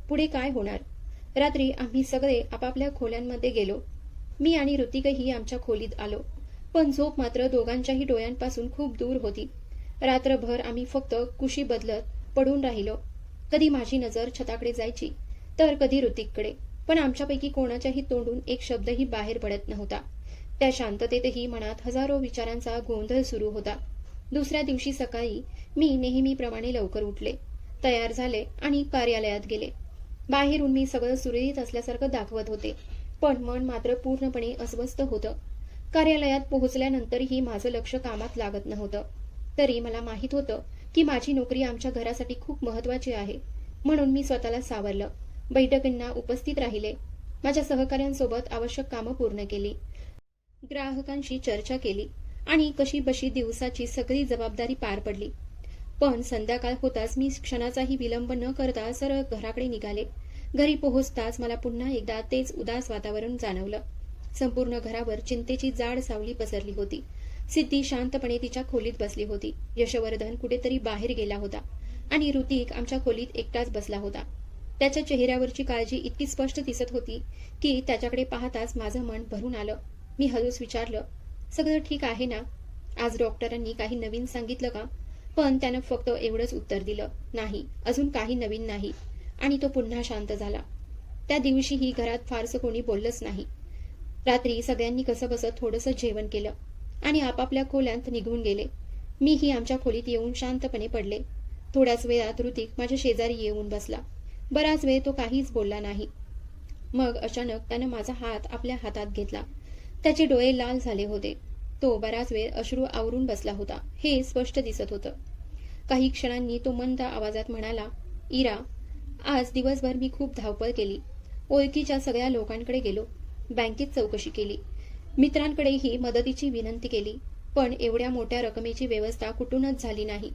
पुढे काय होणार? रात्री आम्ही सगळे आपापल्या खोल्यांमध्ये गेलो. मी आणि ऋतिकही आमच्या खोलीत आलो, पण झोप मात्र दोघांच्याही डोळ्यांपासून खूप दूर होती. रात्रभर आम्ही फक्त कुशी बदलत पडून राहिलो. कधी माझी नजर छताकडे जायची, तर कधी ऋतिककडे, पण आमच्यापैकी कोणाच्याही तोंडून एक शब्दही बाहेर पडत नव्हता. त्या शांततेतही मनात हजारो विचारांचा गोंधळ सुरू होता. दुसऱ्या दिवशी सकाळी मी नेहमीप्रमाणे लवकर उठले, तयार झाले आणि कार्यालयात गेले. बाहेरून मी सगळं सुरळीत असल्यासारखं दाखवत होते, पण मन मात्र पूर्णपणे अस्वस्थ होतं. कार्यालयात पोहोचल्यानंतरही माझं लक्ष कामात लागत नव्हतं. तरी मला माहीत होतं की माझी नोकरी आमच्या घरासाठी खूप महत्वाची आहे, म्हणून मी स्वतःला सावरलं. बैठकींना उपस्थित राहिले, माझ्या सहकाऱ्यांसोबत आवश्यक कामं पूर्ण केली, ग्राहकांशी चर्चा केली आणि कशी बशी दिवसाची सगळी जबाबदारी पार पडली. पण संध्याकाळ होताच मी क्षणाचाही विलंब न करता सरळ घराकडे निघाले. घरी पोहोचताच मला पुन्हा एकदा तेच उदास वातावरण जाणवलं. संपूर्ण घरावर चिंतेची जाड सावली पसरली होती. सिद्धी शांतपणे तिच्या खोलीत बसली होती. यशवर्धन कुठेतरी बाहेर गेला होता आणि ऋतिक आमच्या खोलीत एकटाच बसला होता. त्याच्या चेहऱ्यावरची काळजी इतकी स्पष्ट दिसत होती की त्याच्याकडे पाहताच माझं मन भरून आलं. मी हळूच विचारलं, सगळं ठीक आहे ना? आज डॉक्टरांनी काही नवीन सांगितलं का? पण त्यानं फक्त एवढंच उत्तर दिलं, नाही, अजून काही नवीन नाही. आणि तो पुन्हा शांत झाला. त्या दिवशीही घरात फारसं कोणी बोललंच नाही. रात्री सगळ्यांनी कसंबसं थोडंसं जेवण केलं आणि आपापल्या खोल्यांत निघून गेले. मीही आमच्या खोलीत येऊन शांतपणे पडले. थोड्याच वेळात ऋतिक माझ्या शेजारी येऊन बसला. बराच वेळ तो काहीच बोलला नाही. मग अचानक त्यानं माझा हात आपल्या हातात घेतला. त्याचे डोळे लाल झाले होते. तो बराच वेळ अश्रू आवरून बसला होता, हे स्पष्ट दिसत होतं. काही क्षणांनी तो मंद आवाजात म्हणाला, इरा, आज दिवसभर मी खूप धावपळ केली. ओळखीच्या सगळ्या लोकांकडे गेलो, बँकेत चौकशी केली, मित्रांकडेही मदतीची विनंती केली, पण एवढ्या मोठ्या रकमेची व्यवस्था कुठूनच झाली नाही.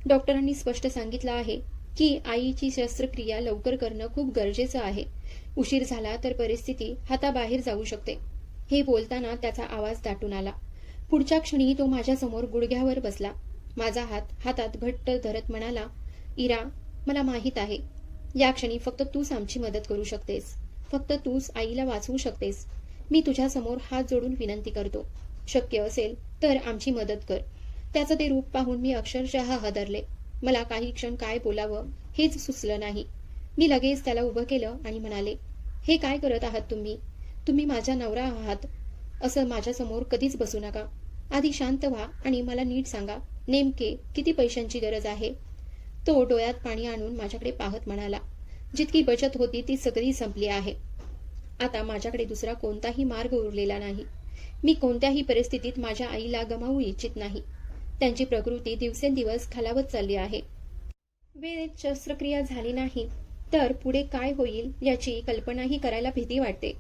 डॉक्टरांनी स्पष्ट सांगितलं आहे की आईची शस्त्रक्रिया लवकर करणं खूप गरजेचं आहे. उशीर झाला तर परिस्थिती हाताबाहेर जाऊ शकते. हे बोलताना त्याचा आवाज दाटून आला. पुढच्या क्षणी तो माझ्यासमोर गुडघ्यावर बसला. माझा हात हातात घट्ट धरत म्हणाला, इरा, मला माहीत आहे, या क्षणी फक्त तूच आमची मदत करू शकतेस. फक्त तूच आईला वाचवू शकतेस. मी तुझ्यासमोर हात जोडून विनंती करतो, शक्य असेल तर आमची मदत कर. त्याचं ते रूप पाहून मी अक्षरशः हादरले. मला काही क्षण काय बोलावं हेच सुचलं नाही. मी लगेच त्याला उभं केलं आणि म्हणाले, हे काय करत आहात तुम्ही? तुम्ही माझा नवरा आहात, असं माझ्यासमोर कधीच बसू नका. आधी शांत व्हा आणि मला नीट सांगा, नेमके किती पैशांची गरज आहे? तो डोळ्यात पाणी आणून माझ्याकडे पाहत म्हणाला, जितकी बचत होती ती सगळी संपली आहे. आता माझ्याकडे दुसरा कोणताही मार्ग उरलेला नाही. मी कोणत्याही परिस्थितीत माझ्या आईला गमावू इच्छित नाही. त्यांची प्रकृती दिवसेंदिवस खालावत चालली आहे. वेळेत शस्त्रक्रिया झाली नाही तर पुढे काय होईल याची कल्पनाही करायला भीती वाटते.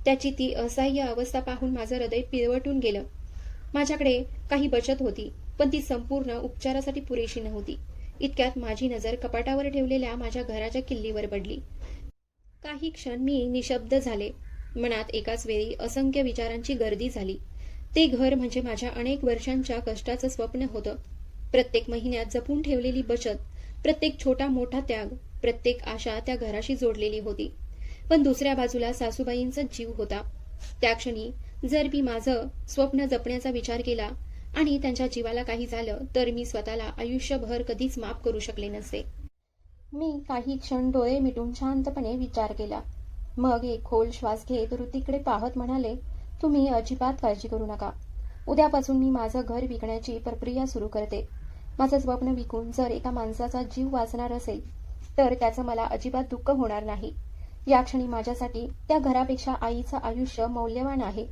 त्याची ती असह्य अवस्था पाहून माझं हृदय पिळवटून गेलं. माझ्याकडे काही बचत होती, पण ती संपूर्ण उपचारासाठी पुरेशी नव्हती. इतक्यात माझी नजर कपाटावर ठेवलेल्या माझ्या घराच्या किल्लीवर पडली. काही क्षण मी निशब्द झाले. मनात एकाच वेळी असंख्य विचारांची गर्दी झाली. ते घर म्हणजे माझ्या अनेक वर्षांच्या कष्टाचं स्वप्न होतं. प्रत्येक महिन्यात जपून ठेवलेली बचत, प्रत्येक छोटा मोठा त्याग, प्रत्येक आशा त्या घराशी जोडलेली होती. पण दुसऱ्या बाजूला सासूबाईंचा जीव होता. त्या क्षणी जर मी माझं स्वप्न जपण्याचा विचार केला आणि त्यांच्या जीवाला काही झालं तर मी स्वतःला आयुष्यभर कधीच माफ करू शकले नसते. मी काही क्षण डोळे मिटून शांतपणे विचार केला. मग एक खोल श्वास घेत ऋतिककडे पाहत म्हणाले, तुम्ही अजिबात काळजी करू नका. उद्यापासून मी माझं घर विकण्याची प्रक्रिया सुरू करते. माझं स्वप्न विकून जर एका माणसाचा जीव वाचणार असेल तर त्याचं मला अजिबात दुःख होणार नाही. या क्षणी माझ्यासाठी त्या घरापेक्षा आईचं आयुष्य मौल्यवान आहे.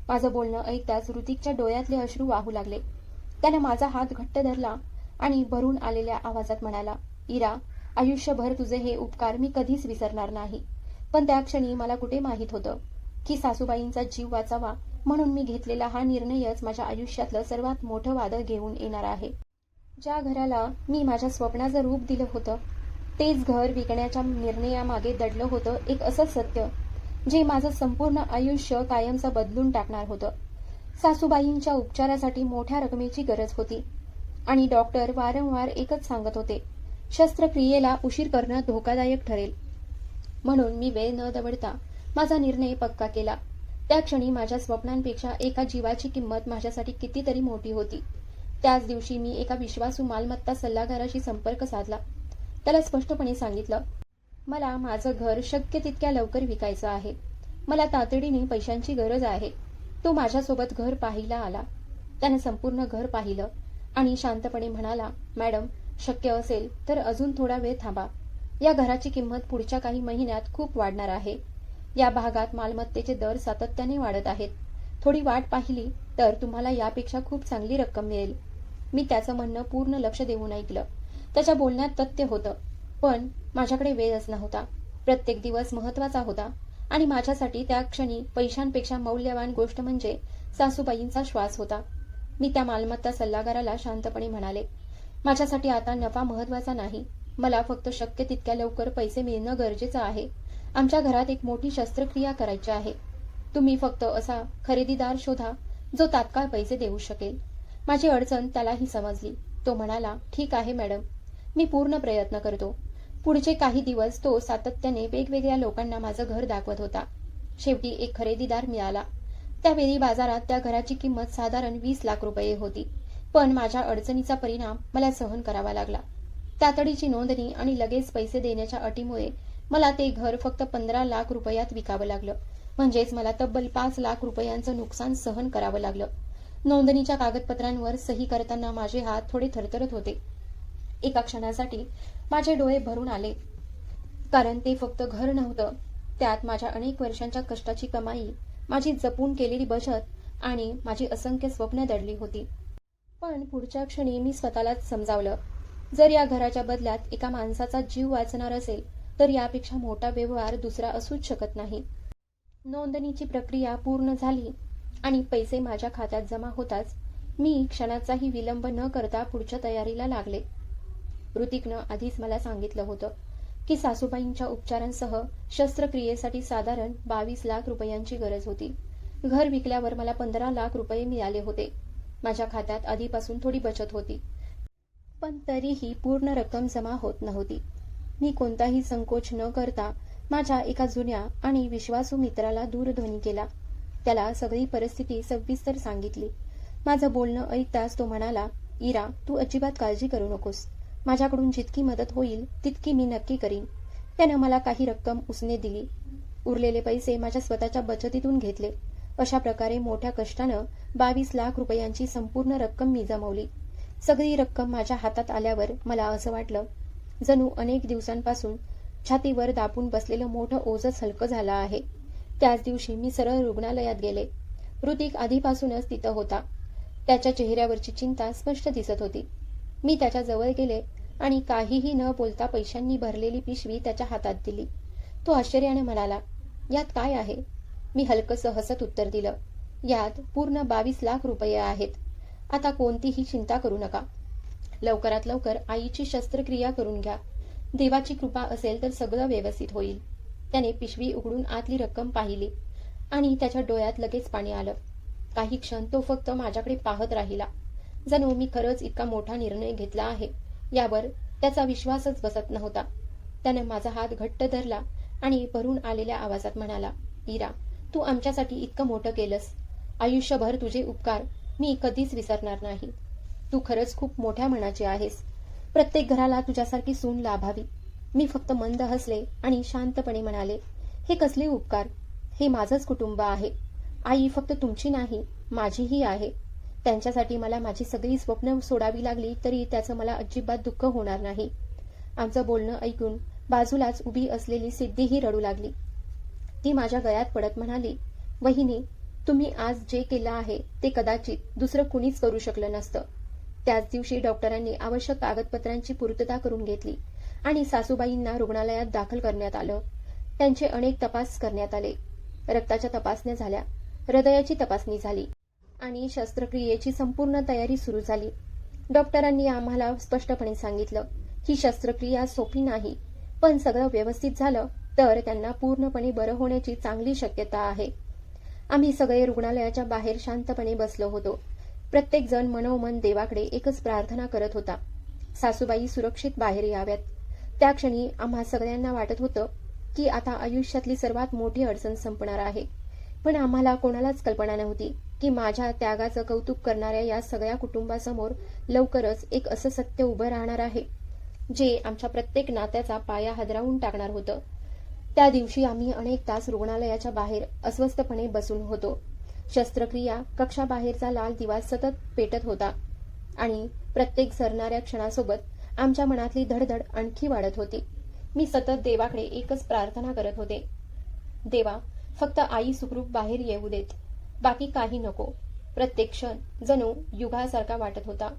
माझं बोलणं ऐकताच ऋतिकच्या डोळ्यातले अश्रू वाहू लागले. त्यानं माझा हात घट्ट धरला आणि भरून आलेल्या आवाजात म्हणाला, इरा, आयुष्यभर तुझे हे उपकार मी कधीच विसरणार नाही. पण त्या क्षणी मला कुठे माहीत होतं की सासूबाईंचा जीव वाचावा म्हणून मी घेतलेला हा निर्णयच माझ्या आयुष्यातलं सर्वात मोठं वादळ घेऊन येणार आहे. ज्या घराला मी माझ्या स्वप्नाचं रूप दिलं होतं तेच घर विकण्याच्या निर्णयामागे दडलं होतं एक असं सत्य जे माझं संपूर्ण आयुष्य कायमचं बदलून टाकणार होतं. सासूबाईंच्या उपचारासाठी मोठ्या रकमेची गरज होती आणि डॉक्टर वारंवार एकच सांगत होते, शस्त्रक्रियेला उशीर करणं धोकादायक ठरेल. म्हणून मी वेळ न दवडता माझा निर्णय पक्का केला. त्या क्षणी माझ्या स्वप्नांपेक्षा एका जीवाची किंमत माझ्यासाठी कितीतरी मोठी होती. त्याच दिवशी मी एका विश्वासू मालमत्ता सल्लागाराशी संपर्क साधला. त्याला स्पष्टपणे सांगितलं, मला माझं घर शक्य तितक्या लवकर विकायचं आहे. मला तातडीने पैशांची गरज आहे. तो माझ्यासोबत घर पाहायला आला. त्याने संपूर्ण घर पाहिलं आणि शांतपणे म्हणाला, मॅडम, शक्य असेल तर अजून थोडा वेळ थांबा. या घराची किंमत पुढच्या काही महिन्यात खूप वाढणार आहे. या भागात मालमत्तेचे दर सातत्याने वाढत आहेत. थोडी वाट पाहिली तर तुम्हाला यापेक्षा खूप चांगली रक्कम मिळेल. मी त्याचं म्हणणं पूर्ण लक्ष देऊन ऐकलं. त्याच्या बोलण्यात तथ्य होतं, पण माझ्याकडे वेळच नव्हता. प्रत्येक दिवस महत्वाचा होता आणि माझ्यासाठी त्या क्षणी पैशांपेक्षा मौल्यवान गोष्ट म्हणजे सासूबाईंचा श्वास होता. मी त्या मालमत्ता सल्लागाराला शांतपणे म्हणाले, माझ्यासाठी आता नफा महत्वाचा नाही. मला फक्त शक्य तितक्या लवकर पैसे मिळणं गरजेचं आहे. आमच्या घरात एक मोठी शस्त्रक्रिया करायची आहे. तुम्ही फक्त असा खरेदीदार शोधा जो तात्काळ पैसे देऊ शकेल. माझी अडचण त्यालाही समजली. तो म्हणाला, ठीक आहे मॅडम, मी पूर्ण प्रयत्न करतो. पुढचे काही दिवस तो सातत्याने वेगवेगळ्या लोकांना माझं घर दाखवत होता. शेवटी एक खरेदीदार मिळाला. त्यावेळी बाजारात त्या घराची किंमत साधारण 20 लाख रुपये होती. पण माझ्या अडचणीचा परिणाम मला सहन करावा लागला. तातडीची नोंदणी आणि लगेच पैसे देण्याच्या अटीमुळे मला ते घर फक्त 15 लाख रुपयात विकावं लागलं. म्हणजेच मला तब्बल 5 लाख रुपयांचं नुकसान सहन करावं लागलं. नोंदणीच्या कागदपत्रांवर सही करताना माझे हात थोडे थरथरत होते. एका क्षणासाठी माझे डोळे भरून आले, कारण ते फक्त घर नव्हतं, त्यात माझ्या अनेक वर्षांच्या कष्टाची कमाई, माझी जपून केलेली बचत आणि माझी असंख्य स्वप्न दडली होती. पण पुढच्या क्षणी मी स्वतःलाच समजावलं, जर या घराच्या बदल्यात एका माणसाचा जीव वाचणार असेल तर यापेक्षा मोठा व्यवहार दुसरा असूच शकत नाही. नोंदणीची प्रक्रिया पूर्ण झाली आणि पैसे माझ्या खात्यात जमा होताच मी क्षणाचाही विलंब न करता पुढच्या तयारीला लागले. ऋतिकनं आधीच मला सांगितलं होतं की सासूबाईंच्या उपचारांसह शस्त्रक्रियेसाठी साधारण 22 लाख रुपयांची गरज होती. घर विकल्यावर मला 15 लाख रुपये मिळाले होते. माझ्या खात्यात आधीपासून थोडी बचत होती, पण तरीही पूर्ण रक्कम जमा होत नव्हती. मी कोणताही संकोच न करता माझ्या एका जुन्या आणि विश्वासू मित्राला दूरध्वनी केला. त्याला सगळी परिस्थिती सविस्तर सांगितली. माझं बोलणं ऐकताच तो म्हणाला, इरा, तू अजिबात काळजी करू नकोस. माझ्याकडून जितकी मदत होईल तितकी मी नक्की करीन. त्यानं मला काही रक्कम उसने दिली. उरलेले पैसे माझ्या स्वतःच्या बचतीतून घेतले. अशा प्रकारे मोठ्या कष्टानं 22 लाख रुपयांची संपूर्ण रक्कम मी जमवली. सगळी रक्कम माझ्या हातात आल्यावर मला असं वाटलं जणू अनेक दिवसांपासून छातीवर दाबून बसलेलं मोठं ओझंच हलकं झालं आहे. त्याच दिवशी मी सरळ रुग्णालयात गेले. ऋतिक आधीपासूनच तिथं होता. त्याच्या चेहऱ्यावरची चिंता स्पष्ट दिसत होती. मी त्याच्या जवळ गेले आणि काहीही न बोलता पैशांनी भरलेली पिशवी त्याच्या हातात दिली. तो आश्चर्याने म्हणाला, यात काय आहे? मी हलकसं हसत उत्तर दिलं, यात पूर्ण 22 लाख रुपये आहेत. आता कोणतीही चिंता करू नका. लवकरात लवकर आईची शस्त्रक्रिया करून घ्या. देवाची कृपा असेल तर सगळं व्यवस्थित होईल. त्याने पिशवी उघडून आतली रक्कम पाहिली आणि त्याच्या डोळ्यात लगेच पाणी आलं. काही क्षण तो फक्त माझ्याकडे पाहत राहिला, जणू मी खरंच इतका मोठा निर्णय घेतला आहे यावर त्याचा विश्वासच बसत नव्हता. त्याने माझा हात घट्ट धरला आणि भरून आलेल्या आवाजात म्हणाला, इरा, तू आमच्यासाठी इतकं मोठं केलंस. आयुष्यभर तुझे उपकार मी कधीच विसरणार नाही. तू खरंच खूप मोठ्या मनाची आहेस. प्रत्येक घराला तुझ्यासारखी सून लाभावी. मी फक्त मंद हसले आणि शांतपणे म्हणाले, हे कसले उपकार? हे माझंच कुटुंब आहे. आई फक्त तुमची नाही, माझीही आहे. त्यांच्यासाठी मला माझी सगळी स्वप्न सोडावी लागली तरी त्याचं मला अजिबात दुःख होणार नाही. आमचं बोलणं ऐकून बाजूलाच उभी असलेली सिद्धीही रडू लागली. ती माझ्या गळ्यात पडत म्हणाली, वहिनी, तुम्ही आज जे केलं आहे ते कदाचित दुसरं कुणीच करू शकलं नसतं. त्याच दिवशी डॉक्टरांनी आवश्यक कागदपत्रांची पूर्तता करून घेतली आणि सासूबाईंना रुग्णालयात दाखल करण्यात आलं. त्यांचे अनेक तपास करण्यात आले. रक्ताच्या तपासण्या झाल्या, हृदयाची तपासणी झाली आणि शस्त्रक्रियेची संपूर्ण तयारी सुरू झाली. डॉक्टरांनी आम्हाला स्पष्टपणे सांगितलं, ही शस्त्रक्रिया सोपी नाही, पण सगळं व्यवस्थित झालं तर त्यांना पूर्णपणे बरं होण्याची चांगली शक्यता आहे. आम्ही सगळे रुग्णालयाच्या बाहेर शांतपणे बसलो होतो. प्रत्येक जण मनोमन देवाकडे एकच प्रार्थना करत होता, सासूबाई सुरक्षित बाहेर याव्यात. त्या क्षणी आम्हा सगळ्यांना वाटत होतं की आता आयुष्यातली सर्वात मोठी अडचण संपणार आहे. पण आम्हाला कोणालाच कल्पना नव्हती की माझ्या त्यागाचं कौतुक करणाऱ्या या सगळ्या कुटुंबासमोर लवकरच एक असं सत्य उभं राहणार आहे जे आमच्या प्रत्येक नात्याचा पाया हादरावून टाकणार होतं. त्या दिवशी आम्ही अनेक तास रुग्णालयाच्या बाहेर अस्वस्थपणे बसून होतो. शस्त्रक्रिया कक्षाबाहेरचा लाल दिवा सतत पेटत होता आणि प्रत्येक सरणाऱ्या क्षणासोबत आमच्या मनातली धडधड आणखी वाढत होती. मी सतत देवाकडे एकच प्रार्थना करत होते, देवा, फक्त आई सुखरूप बाहेर येऊ देत, बाकी काही नको. प्रत्येक क्षण जणू युगासारखा वाटत होता.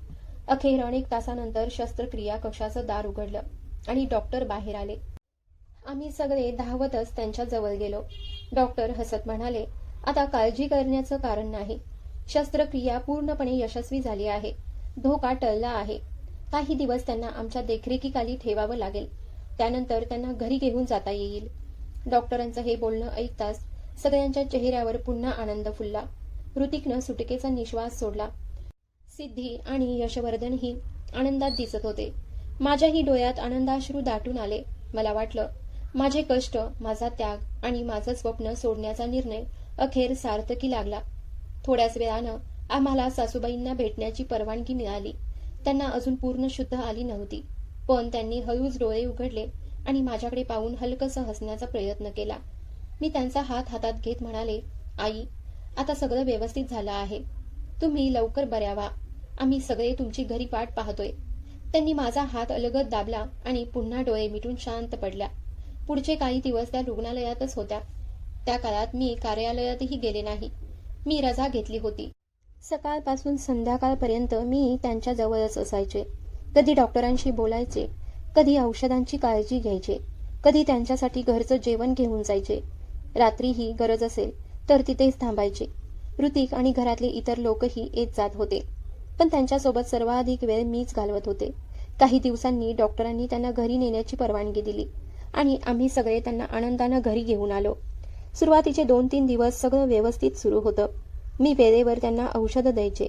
अखेर अनेक तासानंतर शस्त्रक्रिया कक्षाचं दार उघडलं आणि डॉक्टर बाहेर आले. आम्ही सगळे धावतच त्यांच्या जवळ गेलो. डॉक्टर हसत म्हणाले, आता काळजी करण्याचं कारण नाही. शस्त्रक्रिया पूर्णपणे यशस्वी झाली आहे. धोका टळला आहे. काही दिवस त्यांना आमच्या देखरेखीखाली ठेवावं लागेल. त्यानंतर त्यांना घरी घेऊन जाता येईल. डॉक्टरांचं हे बोलणं ऐकताच सगळ्यांच्या चेहऱ्यावर पुन्हा आनंद फुलला. ऋतिकनं सुटकेचा निश्वास सोडला. सिद्धी आणि यशवर्धनही आनंदात दिसत होते. माझ्याही डोळ्यात आनंदाश्रू दाटून आले. मला वाटलं, माझे कष्ट, माझा त्याग आणि माझं स्वप्न सोडण्याचा निर्णय अखेर सार्थकी लागला. थोड्याच वेळानं आम्हाला सासूबाईंना भेटण्याची परवानगी मिळाली. त्यांना अजून पूर्ण शुद्ध आली नव्हती, पण त्यांनी हळूच डोळे उघडले आणि माझ्याकडे पाहून हलकसं हसण्याचा प्रयत्न केला. मी त्यांचा हात हातात घेत म्हणाले, आई, आता सगळं व्यवस्थित झालं आहे. तुम्ही लवकर बऱ्या व्हा. आम्ही सगळे तुमची घरी वाट पाहतोय. त्यांनी माझा हात अलगद दाबला आणि पुन्हा डोळे मिटून शांत पडल्या. पुढचे काही दिवस त्या रुग्णालयातच होत्या. त्या काळात मी कार्यालयातही गेले नाही. मी रजा घेतली होती. सकाळपासून संध्याकाळपर्यंत मी त्यांच्या जवळच असायचे. कधी डॉक्टरांशी बोलायचे, कधी औषधांची काळजी घ्यायचे, कधी त्यांच्यासाठी घरचं जेवण घेऊन जायचे. रात्रीही गरज असेल तर तिथेच थांबायचे. ऋतिक आणि घरातले इतर लोकही येत जात होते, पण त्यांच्यासोबत सर्वाधिक वेळ मीच घालवत होते. काही दिवसांनी डॉक्टरांनी त्यांना घरी नेण्याची परवानगी दिली आणि आम्ही सगळे त्यांना आनंदानं घरी घेऊन आलो. सुरुवातीचे 2-3 दिवस सगळं व्यवस्थित सुरू होतं. मी वेळेवर त्यांना औषधं द्यायचे,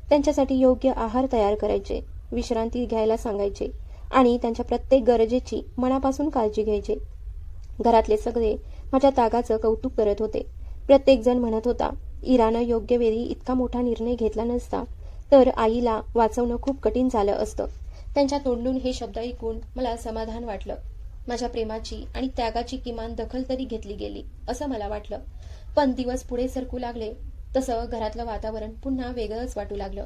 त्यांच्यासाठी योग्य आहार तयार करायचे, विश्रांती घ्यायला सांगायचे आणि त्यांच्या प्रत्येक गरजेची मनापासून काळजी घ्यायचे. घरातले सगळे माझ्या त्यागाचं कौतुक करत होते. प्रत्येक जण म्हणत होता, इरानं योग्य वेळी इतका मोठा निर्णय घेतला नसता तर आईला वाचवणं खूप कठीण झालं असतं. त्यांच्या तोंडून हे शब्द ऐकून मला समाधान वाटलं. माझ्या प्रेमाची आणि त्यागाची किमान दखल तरी घेतली गेली असं मला वाटलं. पण दिवस पुढे सरकू लागले तसं घरातलं वातावरण पुन्हा वेगळंच वाटू लागलं.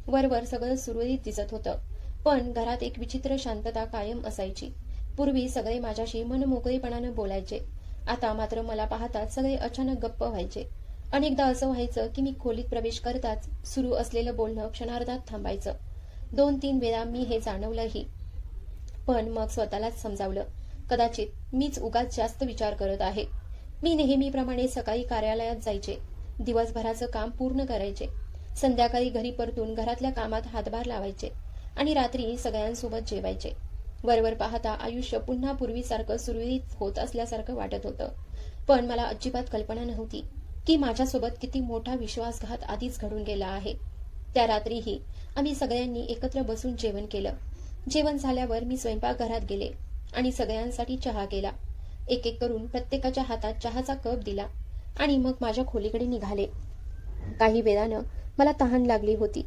वरवर सगळं सुरळीत दिसत होतं, पण घरात एक विचित्र शांतता कायम असायची. पूर्वी सगळे माझ्याशी मनमोकळेपणानं बोलायचे. आता मात्र मला पाहताच सगळे अचानक गप्प व्हायचे. अनेकदा असं व्हायचं की मी खोलीत प्रवेश करताच सुरू असलेलं बोलणं क्षणार्धात थांबायचं. 2-3 वेळा मी हे जाणवलंही, पण मग स्वतःलाच समजावलं, कदाचित मीच उगाच जास्त विचार करत आहे. मी नेहमीप्रमाणे सकाळी कार्यालयात जायचे, दिवसभराचं काम पूर्ण करायचे, संध्याकाळी घरी परतून घरातल्या कामात हातभार लावायचे आणि रात्री सगळ्यांसोबत जेवायचे. वरवर पाहता आयुष्य पुन्हा पूर्वीसारखं सुरळीत होत असल्यासारखं वाटत होतं. पण मला अजिबात कल्पना नव्हती की माझ्यासोबत किती मोठा विश्वासघात आधीच घडून गेला आहे. त्या रात्रीही आम्ही सगळ्यांनी एकत्र बसून जेवण केलं. जेवण झाल्यावर मी स्वयंपाकघरात गेले आणि सगळ्यांसाठी चहा केला. एक एक करून प्रत्येकाच्या हातात चहाचा कप दिला आणि मग माझ्या खोलीकडे निघाले. काही वेळानं मला तहान लागली होती,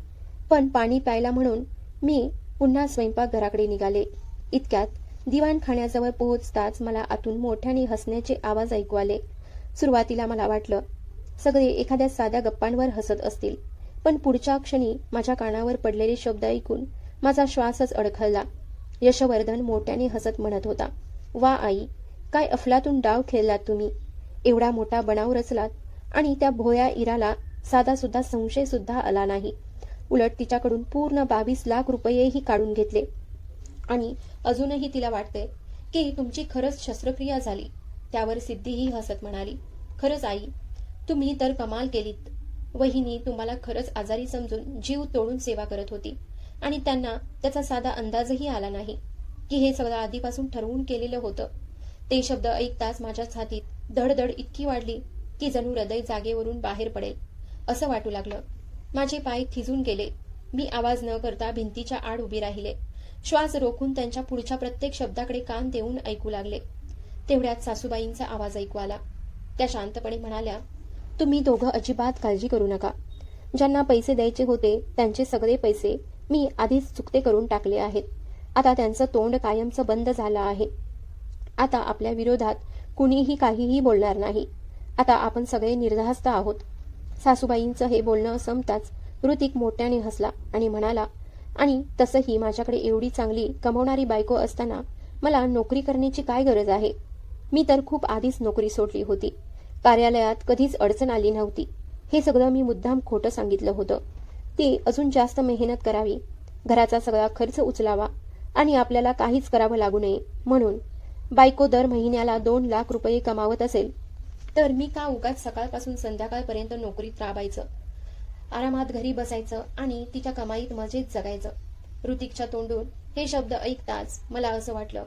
पण पाणी प्यायला म्हणून मी पुन्हा स्वयंपाकघराकडे निघाले. इतक्यात दिवाणखान्याजवळ पोहोचताच मला आतून मोठ्याने हसण्याचे आवाज ऐकू आले. सुरुवातीला मला वाटलं सगळे एखाद्या साध्या गप्पांवर हसत असतील, पण पुढच्या क्षणी माझ्या कानावर पडलेले शब्द ऐकून माझा श्वासच अडखळला. यशवर्धन मोठ्याने हसत म्हणत होता, "वा आई, काय अफलातून डाव खेळलात तुम्ही. एवढा मोठा बनाव रचलात आणि त्या भोळ्या इराला साधा सुद्धा संशय सुद्धा आला नाही. उलट तिच्याकडून पूर्ण 22 लाख रुपयेही काढून घेतले. आणि अजूनही तिला वाटते की तुमची खरंच शस्त्रक्रिया झाली." त्यावर सिद्धीही हसत म्हणाली, "खरंच आई, तुम्ही तर कमाल केलीत. वहिनी तुम्हाला खरंच आजारी समजून जीव तोडून सेवा करत होती आणि त्यांना त्याचा साधा अंदाजही आला नाही की हे सगळं आधीपासून ठरवून केलेलं होतं." ते शब्द ऐकताच माझ्या छातीत धडधड इतकी वाढली की जणू हृदय जागेवरून बाहेर पडेल असं वाटू लागलं. माझे पाय थिजून गेले. मी आवाज न करता भिंतीच्या आड उभी राहिले. श्वास रोखून त्यांच्या पुढच्या प्रत्येक शब्दाकडे कान देऊन ऐकू लागले. तेवढ्यात सासूबाईंचा आवाज ऐकू आला. त्या शांतपणे म्हणाल्या, "तुम्ही दोघं अजिबात काळजी करू नका. ज्यांना पैसे द्यायचे होते त्यांचे सगळे पैसे मी आधीच चुकते करून टाकले आहेत. आता त्यांचं तोंड कायमचं बंद झालं आहे. आता आपल्या विरोधात कुणीही काहीही बोलणार नाही. आता आपण सगळे निर्धास्त आहोत." सासूबाईंचं हे बोलणं संपताच ऋतिक मोठ्याने हसला आणि म्हणाला, "आणि तसंही माझ्याकडे एवढी चांगली कमवणारी बायको असताना मला नोकरी करण्याची काय गरज आहे? मी तर खूप आधीच नोकरी सोडली होती. कार्यालयात कधीच अडचण आली नव्हती. हे सगळं मी मुद्दाम खोटं सांगितलं होतं. ती अजून जास्त मेहनत करावी, घराचा सगळा खर्च उचलावा आणि आपल्याला काहीच करावं लागू नये म्हणून. बायको दर महिन्याला 2 लाख रुपये कमावत असेल तर मी का उगाच सकाळपासून संध्याकाळपर्यंत नोकरीत राबायचं, आरामात घरी बसायचं आणि तिच्या कमाईत मजेत जगायचं." ऋतिकच्या तोंडून हे शब्द ऐकताच मला असं वाटलं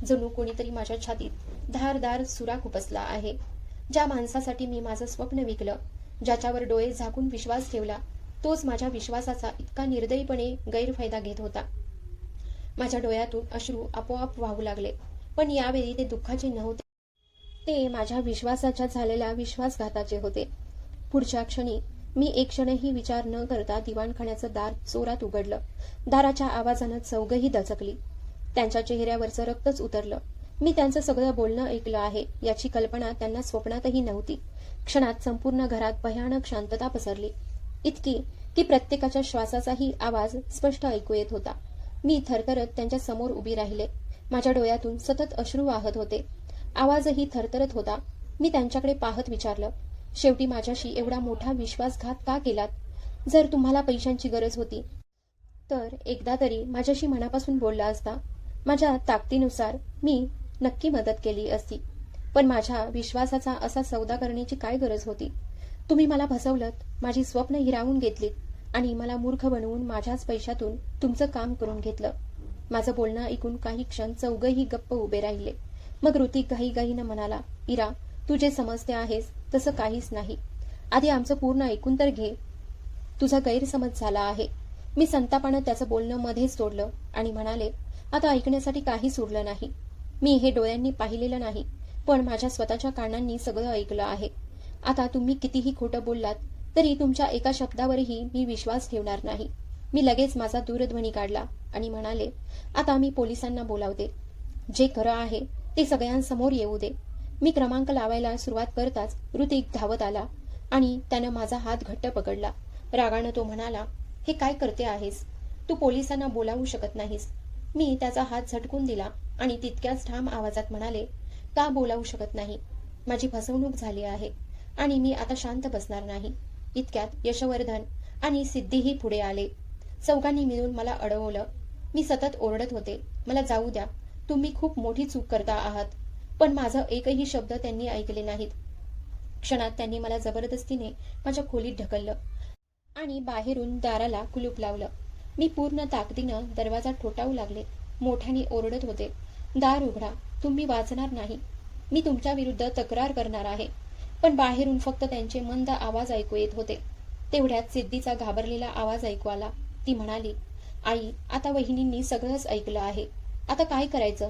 जणू कोणीतरी माझ्या छातीत धारदार सुरा खुपसला आहे. ज्या माणसासाठी मी माझं स्वप्न विकलं, ज्याच्यावर डोळे झाकून विश्वास ठेवला, तोच माझ्या विश्वासाचा इतका निर्दयीपणे गैरफायदा घेत होता. माझ्या डोळ्यातून अश्रू आपोआप वाहू लागले, पण यावेळी ते दुःखाचे नव्हते. ते माझ्या विश्वासाच्या झालेल्या विश्वासघाताचे होते. पुढच्या क्षणी मी एक क्षणही विचार न करता दिवाणखान्याचं दार जोरात उघडलं. दाराच्या आवाजानं चौघही दचकली. त्यांच्या चेहऱ्यावरचं रक्तच उतरलं. मी त्यांचं सगळं बोलणं ऐकलं आहे याची कल्पना त्यांना स्वप्नातही नव्हती. क्षणात संपूर्ण घरात भयानक शांतता पसरली, इतकी की प्रत्येकाच्या श्वासाचाही आवाज स्पष्ट ऐकू येत होता. मी थरथरत त्यांच्या समोर उभी राहिले. माझ्या डोळ्यातून सतत अश्रू वाहत होते. आवाजही थरथरत होता. मी त्यांच्याकडे पाहत विचारलं, "शेवटी माझ्याशी एवढा मोठा विश्वासघात का केलात? जर तुम्हाला पैशांची गरज होती तर एकदा तरी माझ्याशी मनापासून बोलला असता. माझ्या ताकदीनुसार मी नक्की मदत केली असती. पण माझ्या विश्वासाचा असा सौदा करण्याची काय गरज होती? तुम्ही मला फसवलत, माझी स्वप्न हिरावून घेतलीत आणि मला मूर्ख बनवून माझ्याच पैशातून तुमचं काम करून घेतलं." माझं बोलणं ऐकून काही क्षण चौघही गप्प उभे राहिले. मग ऋतिक घाईघाईनं म्हणाला, "इरा, तू जे समजते आहेस तसं काहीच नाही. आधी आमचं पूर्ण ऐकून तर घे. तुझा गैरसमज झाला आहे." मी संतापानं त्याचं बोलणं मध्येच तोडलं आणि म्हणाले, "आता ऐकण्यासाठी काहीच उरलं नाही. मी हे डोळ्यांनी पाहिलेलं नाही, पण माझ्या स्वतःच्या कानांनी सगळं ऐकलं आहे. आता तुम्ही कितीही खोटं बोललात तरी तुमच्या एका शब्दावरही मी विश्वास ठेवणार नाही." मी लगेच माझा दूरध्वनी काढला आणि म्हणाले, "आता मी पोलिसांना बोलावते. जे खरं आहे ते सगळ्यांसमोर येऊ दे." मी क्रमांक लावायला सुरुवात करताच ऋतिक धावत आला आणि त्यानं माझा हात घट्ट पकडला. रागानं तो म्हणाला, "हे काय करते आहेस? तू पोलिसांना बोलावू शकत नाहीस." मी त्याचा हात झटकून दिला आणि तितक्याच ठाम आवाजात म्हणाले, "का बोलावू शकत नाही? माझी फसवणूक झाली आहे आणि मी आता शांत बसणार नाही." इतक्यात यशवर्धन आणि सिद्धीही पुढे आले. चौघांनी मिळून मला अडवलं. मी सतत ओरडत होते, "मला जाऊ द्या, तुम्ही खूप मोठी चूक करता आहात." पण माझा एकही शब्द त्यांनी ऐकले नाहीत. क्षणात त्यांनी मला जबरदस्तीने माझ्या खोलीत ढकललं आणि बाहेरून दाराला कुलूप लावलं. मी पूर्ण ताकदीनं दरवाजा ठोठावू लागले. मोठ्याने ओरडत होते, "दार उघडा, तुम्ही वाचणार नाही. मी तुमच्या विरुद्ध तक्रार करणार आहे." पण बाहेरून फक्त त्यांचे मंद आवाज ऐकू येत होते. तेवढ्यात सिद्धीचा घाबरलेला आवाज ऐकू आला. ती म्हणाली, "आई, आता वहिनींनी सगळंच ऐकलं आहे. आता काय करायचं?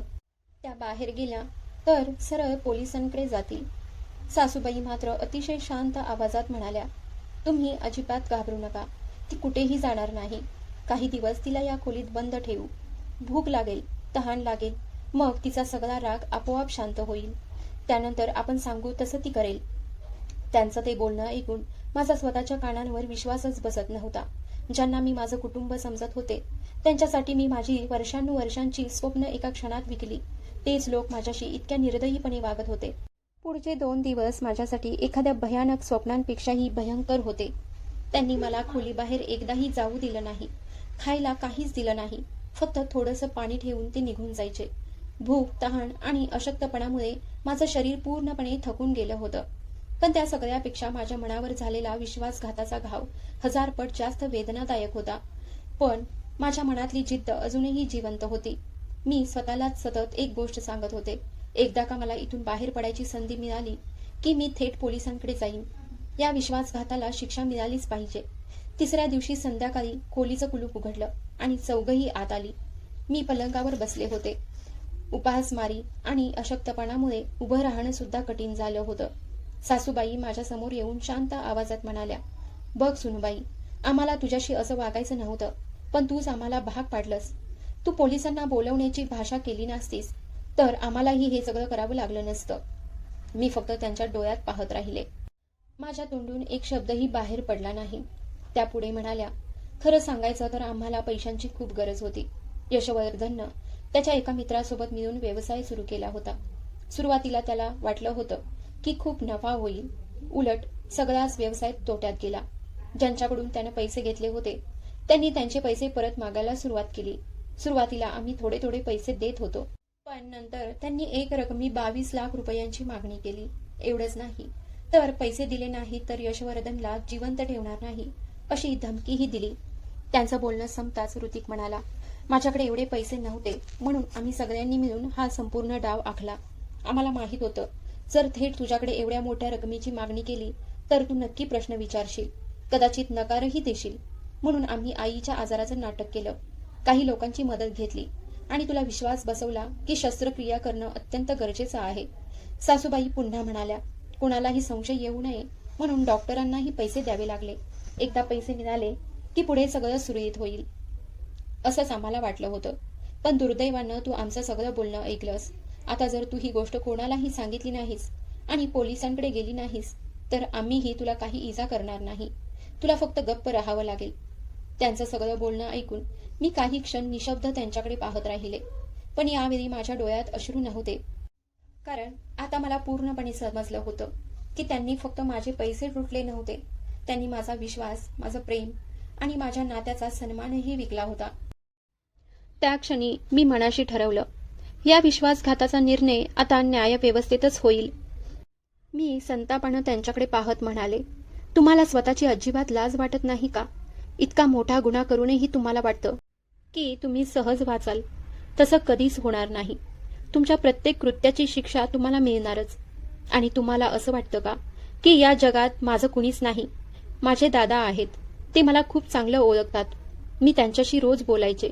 त्या बाहेर गेल्या तर सरळ पोलिसांकडे जातील." सासूबाई मात्र अतिशय शांत आवाजात म्हणाल्या, "तुम्ही अजिबात घाबरू नका. ती कुठेही जाणार नाही. काही दिवस तिला या खोलीत बंद ठेवू. भूक लागेल, तहान लागेल मग तिचा सगळा राग आपोआप शांत होईल. त्यानंतर आपण सांगू तसं ती करेल. त्यांचं ते बोलणं ऐकून माझा स्वतःच्या कानांवर विश्वासच बसत नव्हता. ज्यांना मी माझं कुटुंब समजत होते, त्यांच्यासाठी मी माझी वर्षानुवर्षांची स्वप्न एका क्षणात विकली. तेच लोक माझ्याशी इतक्या निर्दयीपणे वागत होते. पुढचे 2 दिवस माझ्यासाठी एखाद्या भयानक स्वप्नांपेक्षाही भयंकर होते. त्यांनी मला खोलीबाहेर एकदाही जाऊ दिलं नाही. खायला काहीच दिलं नाही. फक्त थोडंसं पाणी ठेवून ते निघून जायचे. भूक, तहान आणि अशक्तपणामुळे माझं शरीर पूर्णपणे थकून गेलं होतं. पण त्या सगळ्यापेक्षा माझ्या मनावर झालेला विश्वासघाताचा घाव 1000 पट जास्त वेदनादायक होता. पण माझ्या मनातली जिद्द अजूनही जिवंत होती. मी स्वतःलाच सतत एक गोष्ट सांगत होते, एकदा का मला इथून बाहेर पडायची संधी मिळाली की मी थेट पोलिसांकडे जाईन. या विश्वासघाताला शिक्षा मिळालीच पाहिजे. तिसऱ्या दिवशी संध्याकाळी खोलीचं कुलूप उघडलं आणि चौघही आत आली. मी पलंगावर बसले होते. उपासमारी आणि अशक्तपणामुळे उभं राहणं सुद्धा कठीण झालं होतं. सासूबाई माझ्या समोर येऊन शांत आवाजात म्हणाल्या, "बघ सुनबाई, आम्हाला तुझ्याशी असं वागायचं नव्हतं, पण तूच आम्हाला भाग पाडलंस. तू पोलिसांना बोलवण्याची भाषा केली नसतीस तर आम्हालाही हे सगळं करावं लागलं नसतं." मी फक्त त्यांच्या डोळ्यात पाहत राहिले. माझ्या तोंडून एक शब्दही बाहेर पडला नाही. त्या पुढे म्हणाल्या, "खरं सांगायचं तर आम्हाला पैशांची खूप गरज होती. यशवर्धननं त्याच्या एका मित्रासोबत मिळून व्यवसाय सुरू केला होता. सुरुवातीला त्याला वाटलं होतं की खूप नफा होईल. उलट सगळाच व्यवसाय तोट्यात गेला. ज्यांच्याकडून त्यानं पैसे घेतले होते त्यांनी त्यांचे पैसे परत मागायला सुरुवात केली. सुरुवातीला आम्ही थोडे थोडे पैसे देत होतो, पण नंतर त्यांनी एक रकमी 22 लाख रुपयांची मागणी केली. एवढंच नाही तर पैसे दिले नाही तर यशवर्धनला जिवंत ठेवणार नाही अशी धमकीही दिली. त्यांचं बोलणं संपताच ऋतिक म्हणाला, "माझ्याकडे एवढे पैसे नव्हते म्हणून आम्ही सगळ्यांनी मिळून हा संपूर्ण डाव आखला. आम्हाला माहित होतं जर थेट तुझ्याकडे एवढ्या मोठ्या रकमेची मागणी केली तर तू नक्की प्रश्न विचारशील, कदाचित नकारही देशील. म्हणून आम्ही आईच्या आजाराचं नाटक केलं, काही लोकांची मदत घेतली आणि तुला विश्वास बसवला की शस्त्रक्रिया करणं अत्यंत गरजेचं आहे." सासूबाई पुन्हा म्हणाल्या, "कोणालाही संशय येऊ नये म्हणून डॉक्टरांनाही पैसे द्यावे लागले. एकदा पैसे मिळाले की पुढे सगळं सुरळीत होईल असंच आम्हाला वाटलं होतं. पण दुर्दैवानं तू आमचं सगळं बोलणं ऐकलंस. आता जर तू ही गोष्ट कोणालाही सांगितली नाहीस आणि पोलिसांकडे गेली नाहीस तर आम्हीही तुला काही इजा करणार नाही. तुला फक्त गप्प राहावं लागेल." त्यांचं सगळं बोलणं ऐकून मी काही क्षण निशब्द त्यांच्याकडे पाहत राहिले. पण यावेळी माझ्या डोळ्यात अश्रू नव्हते, कारण आता मला पूर्णपणे समजलं होतं की त्यांनी फक्त माझे पैसे लुटले नव्हते, त्यांनी माझा विश्वास, माझं प्रेम आणि माझ्या नात्याचा सन्मानही विकला होता. त्या क्षणी मी मनाशी ठरवलं, या विश्वासघाताचा निर्णय आता न्यायव्यवस्थेतच होईल. मी संतापानं त्यांच्याकडे पाहत म्हणाले, "तुम्हाला स्वतःची अजिबात लाज वाटत नाही का? इतका मोठा गुन्हा करूनही तुम्हाला वाटतं की तुम्ही सहज वाचाल. तसं कधीच होणार नाही. तुमच्या प्रत्येक कृत्याची शिक्षा तुम्हाला मिळणारच. आणि तुम्हाला असं वाटतं का की या जगात माझं कुणीच नाही? माझे दादा आहेत, ते मला खूप चांगलं ओळखतात. मी त्यांच्याशी रोज बोलायचे,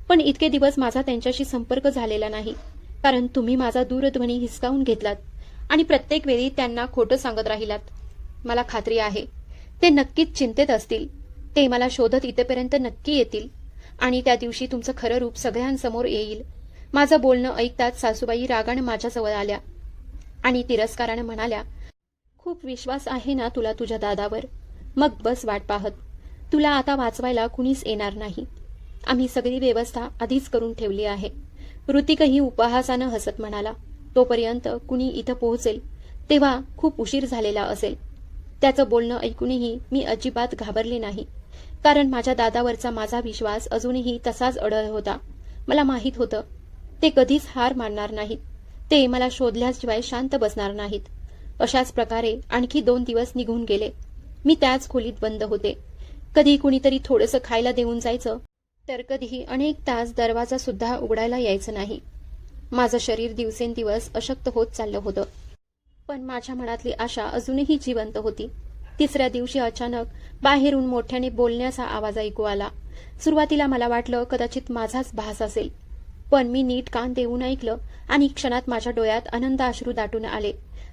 पण इतके दिवस माझा त्यांच्याशी संपर्क झालेला नाही, कारण तुम्ही माझा दूरध्वनी हिसकावून घेतलात आणि प्रत्येक वेळी त्यांना खोटं सांगत राहिलात. मला खात्री आहे ते नक्कीच चिंतेत असतील. ते मला शोधत इथेपर्यंत नक्की येतील आणि त्या दिवशी तुमचं खरं रूप सगळ्यांसमोर येईल." माझं बोलणं ऐकताच सासूबाई रागानं माझ्याजवळ आल्या आणि तिरस्कारानं म्हणाल्या, "खूप विश्वास आहे ना तुला तुझ्या दादावर? मग बस वाट पाहत. तुला आता वाचवायला कुणीच येणार नाही. आम्ही सगळी व्यवस्था आधीच करून ठेवली आहे." ऋतिकही उपहासानं हसत म्हणाला, "तोपर्यंत कुणी इथं पोहोचेल तेव्हा खूप उशीर झालेला असेल." त्याचं बोलणं ऐकूनही मी अजिबात घाबरले नाही, कारण माझ्या दादावरचा माझा विश्वास अजूनही तसाच अढळ होता. मला माहीत होतं ते कधीच हार मानणार नाहीत. ते मला शोधल्याशिवाय शांत बसणार नाहीत. अशाच प्रकारे आणखी 2 दिवस निघून गेले. मी त्याच खोलीत बंद होते. कधी कुणीतरी थोडंसं खायला देऊन जायचं, तर कधीही अनेक तास दरवाजा सुद्धा उघडायला यायचं नाही. माझं शरीर दिवसेंदिवस अशक्त होत चाललं होतं, पण माझ्या मनातली आशा अजूनही जिवंत होती. तिसऱ्या दिवशी अचानक बाहेरून मोठ्याने बोलण्याचा आवाज ऐकू आला. सुरुवातीला मला वाटलं कदाचित माझाच भास असेल, पण मी नीट कान देऊन ऐकलं आणि क्षणात माझ्या डोळ्यात आनंद अश्रू दाटून आले.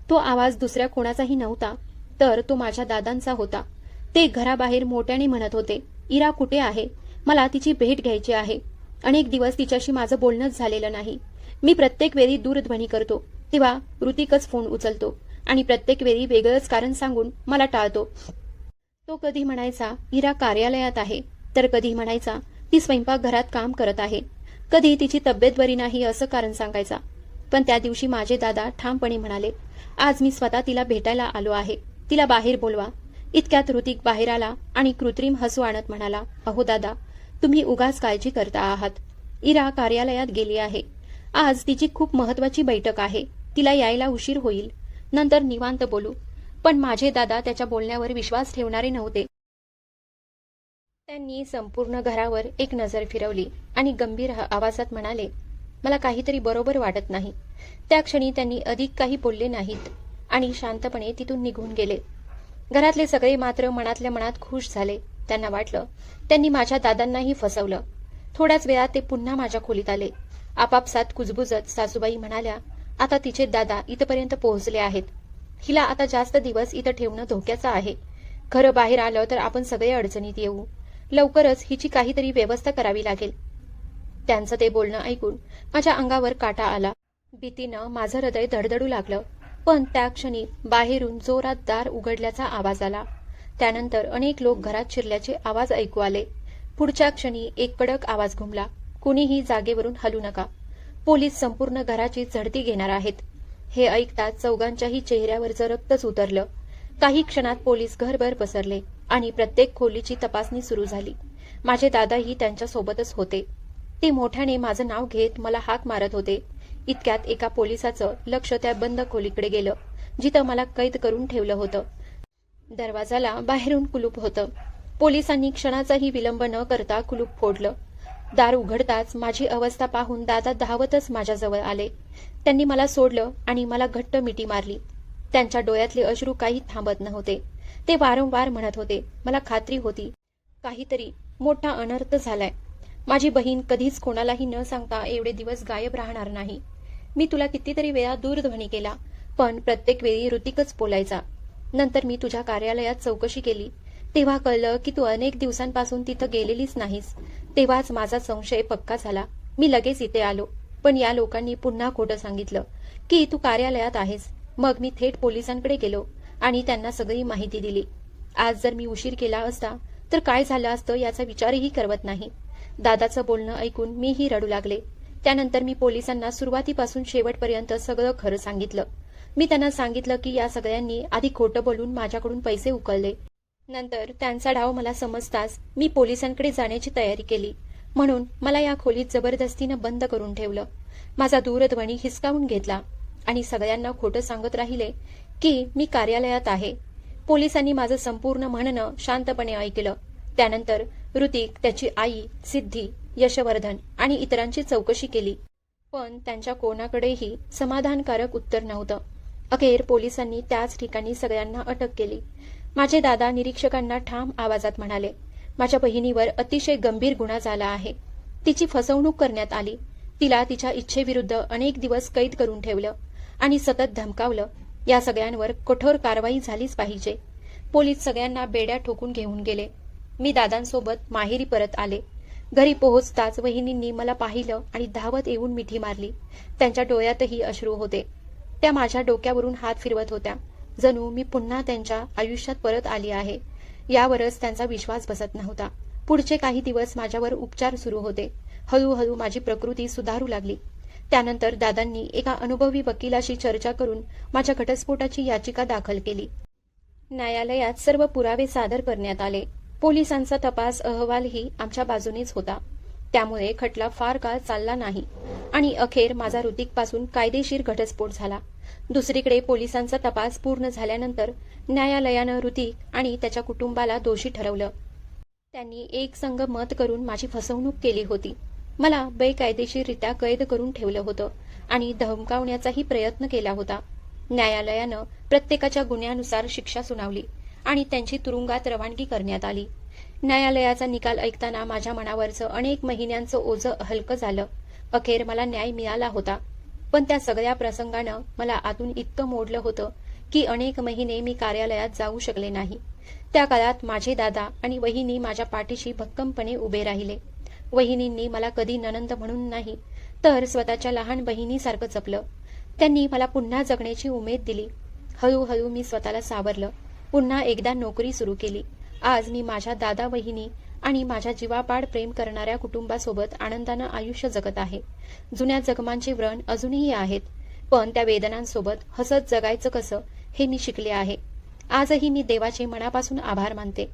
तो आवाज दुसऱ्या कोणाचाही नव्हता, तर तो माझ्या दादांचा होता. ते घराबाहेर मोठ्याने म्हणत होते, "इरा कुठे आहे? मला तिची भेट घ्यायची आहे." अनेक दिवस तिच्याशी माझं बोलणंच झालेलं नाही. मी प्रत्येक वेळी दूरध्वनी करतो तेव्हा ऋतिकच फोन उचलतो आणि प्रत्येक वेळी वेगळंच कारण सांगून मला टाळतो. तो कधी म्हणायचा इरा कार्यालयात आहे, तर कधी म्हणायचा ती स्वयंपाकघरात काम करत आहे, कधी तिची तब्येत बरी नाही असं कारण सांगायचा. पण त्या दिवशी माझे दादा ठामपणे म्हणाले, आज मी स्वतः तिला भेटायला आलो आहे, तिला बाहेर बोलवा. इतक्यात ऋतिक बाहेर आला आणि कृत्रिम हसू आणत म्हणाला, अहो दादा, तुम्ही उगाच काळजी करता आहात. इरा कार्यालयात गेली आहे. आज तिची खूप महत्वाची बैठक आहे, तिला यायला उशीर होईल, नंतर निवांत बोलू. पण माझे दादा त्याच्या बोलण्यावर विश्वास ठेवणारे नव्हते. त्यांनी संपूर्ण घरावर एक नजर फिरवली आणि गंभीर आवाजात म्हणाले, मला काहीतरी बरोबर वाटत नाही. त्या क्षणी त्यांनी अधिक काही बोलले नाहीत आणि शांतपणे तिथून निघून गेले. घरातले सगळे मात्र मनातल्या मनात खुश झाले. त्यांना वाटलं त्यांनी माझ्या दादांनाही फसवलं. थोड्याच वेळात ते पुन्हा माझ्या खोलीत आले. आपापसात कुजबुजत सासूबाई म्हणाल्या, आता तिचे दादा इथपर्यंत पोहोचले आहेत. हिला आता जास्त दिवस इथं ठेवणं धोक्याचं आहे. खरं बाहेर आलं तर आपण सगळे अडचणीत येऊ. लवकरच हिची काहीतरी व्यवस्था करावी लागेल. त्यांचं ते बोलणं ऐकून माझ्या अंगावर काटा आला. भीतीनं माझं हृदय धडधडू लागलं. पण त्या क्षणी बाहेरून जोरात दार उघडल्याचा आवाज आला. त्यानंतर अनेक लोक घरात शिरल्याचे आवाज ऐकू आले. पुढच्या क्षणी एक कडक आवाज घुमला, कुणीही जागेवरून हलू नका, पोलीस संपूर्ण घराची झडती घेणार आहेत. हे ऐकताच चौघांच्याही चेहऱ्यावरचं रक्तच उतरलं. काही क्षणात पोलीस घरभर पसरले आणि प्रत्येक खोलीची तपासणी सुरू झाली. माझे दादाही त्यांच्या सोबतच होते. ते मोठ्याने माझं नाव घेत मला हाक मारत होते. इतक्यात एका पोलिसाचं लक्ष त्या बंद खोलीकडे गेलं, जिथं मला कैद करून ठेवलं होतं. दरवाजाला बाहेरून कुलूप होतं. पोलिसांनी क्षणाचाही विलंब न करता कुलूप फोडलं. दार उघडताच माझी अवस्था पाहून दादा धावतच माझ्याजवळ आले. त्यांनी मला सोडलं आणि मला घट्ट मिठी मारली. त्यांच्या डोळ्यातले अश्रू काही थांबत नव्हते. ते वारंवार म्हणत होते, मला खात्री होती काहीतरी मोठा अनर्थ झालाय. माझी बहीण कधीच कोणालाही न सांगता एवढे दिवस गायब राहणार नाही. मी तुला कितीतरी वेळा दूरध्वनी केला, पण प्रत्येक वेळी ऋतिकच बोलायचा. नंतर मी तुझ्या कार्यालयात चौकशी केली, तेव्हा कळलं की तू अनेक दिवसांपासून तिथं गेलेलीच नाहीस. तेव्हाच माझा संशय पक्का झाला. मी लगेच इथे आलो, पण या लोकांनी पुन्हा खोटं सांगितलं की तू कार्यालयात आहेस. मग मी थेट पोलिसांकडे गेलो आणि त्यांना सगळी माहिती दिली. आज जर मी उशीर केला असता तर काय झालं असतं याचा विचारही करवत नाही. दादाचं बोलणं ऐकून मीही रडू लागले. त्यानंतर मी पोलिसांना सुरुवातीपासून शेवटपर्यंत सगळं खरं सांगितलं. मी त्यांना सांगितलं की या सगळ्यांनी आधी खोटं बोलून माझ्याकडून पैसे उकळले. नंतर त्यांचा डाव मला समजताच मी पोलिसांकडे जाण्याची तयारी केली. म्हणून मला या खोलीत जबरदस्तीनं बंद करून ठेवलं. माझा दूरध्वनी हिसकावून घेतला आणि सगळ्यांना खोटं सांगत राहिले की मी कार्यालयात आहे. पोलिसांनी माझं संपूर्ण म्हणणं शांतपणे ऐकलं. त्यानंतर ऋतिक, त्याची आई, सिद्धी, यशवर्धन आणि इतरांची चौकशी केली, पण त्यांच्या कोणाकडेही समाधानकारक उत्तर नव्हतं. अखेर पोलिसांनी त्याच ठिकाणी सगळ्यांना अटक केली. माझे दादा निरीक्षकांना ठाम आवाजात म्हणाले, माझ्या बहिणीवर अतिशय गंभीर गुन्हा झाला आहे. तिची फसवणूक करण्यात आली. तिला तिच्या इच्छेविरुद्ध अनेक दिवस कैद करून ठेवलं आणि सतत धमकावलं. या सगळ्यांवर कठोर कारवाई झालीच पाहिजे. पोलीस सगळ्यांना बेड्या ठोकून घेऊन गेले. मी दादांसोबत माहेरी परत आले. घरी पोहोचताच वहिनींनी मला पाहिलं आणि धावत येऊन मिठी मारली. त्यांच्या डोळ्यातही अश्रू होते. त्या माझ्या डोक्यावरून हात फिरवत होत्या, जणू मी पुन्हा त्यांच्या आयुष्यात परत आली आहे. यावरच त्यांचा विश्वास बसत नव्हता. पुढचे काही दिवस माझ्यावर उपचार सुरू होते. हळूहळू माझी प्रकृती सुधारू लागली. त्यानंतर दादांनी एका अनुभवी वकिलाशी चर्चा करून माझ्या घटस्फोटाची याचिका दाखल केली. न्यायालयात सर्व पुरावे सादर करण्यात आले. पोलिसांचा तपास अहवालही आमच्या बाजूनेच होता. त्यामुळे खटला फार काळ चालला नाही आणि अखेर माझा ऋतिकपासून कायदेशीर घटस्फोट झाला. दुसरीकडे पोलिसांचा तपास पूर्ण झाल्यानंतर न्यायालयानं ऋतिक आणि त्याच्या कुटुंबाला दोषी ठरवलं. त्यांनी एक संघ मत करून माझी फसवणूक केली होती. मला बेकायदेशीररित्या कैद करून ठेवलं होतं आणि धमकावण्याचाही प्रयत्न केला होता. न्यायालयानं प्रत्येकाच्या गुन्ह्यानुसार शिक्षा सुनावली आणि त्यांची तुरुंगात रवानगी करण्यात आली. न्यायालयाचा निकाल ऐकताना माझ्या मनावरचं अनेक महिन्यांचं ओझं हलकं झालं. अखेर मला न्याय मिळाला होता. पण त्या सगळ्या प्रसंगानं मला आतून इतकं मोडलं होतं की अनेक महिने मी कार्यालयात जाऊ शकले नाही. त्या काळात माझे दादा आणि वहिनी माझ्या पाठीशी भक्कमपणे उभे राहिले. वहिनींनी मला कधी नणंद म्हणून नाही तर स्वतःच्या लहान बहिणीसारखं जपलं. त्यांनी मला पुन्हा जगण्याची उमेद दिली. हळूहळू मी स्वतःला सावरलं. पुन्हा एकदा नोकरी सुरू केली. आज मी माझ्या दादा वहिनी आणि माझ्या जीवापाड प्रेम करणाऱ्या कुटुंबासोबत आनंदानं आयुष्य जगत आहे. जुन्या जखमांचे व्रण अजूनही आहेत, पण त्या वेदनांसोबत हसत जगायचं कसं हे मी शिकले आहे. आजही मी देवाचे मनापासून आभार मानते.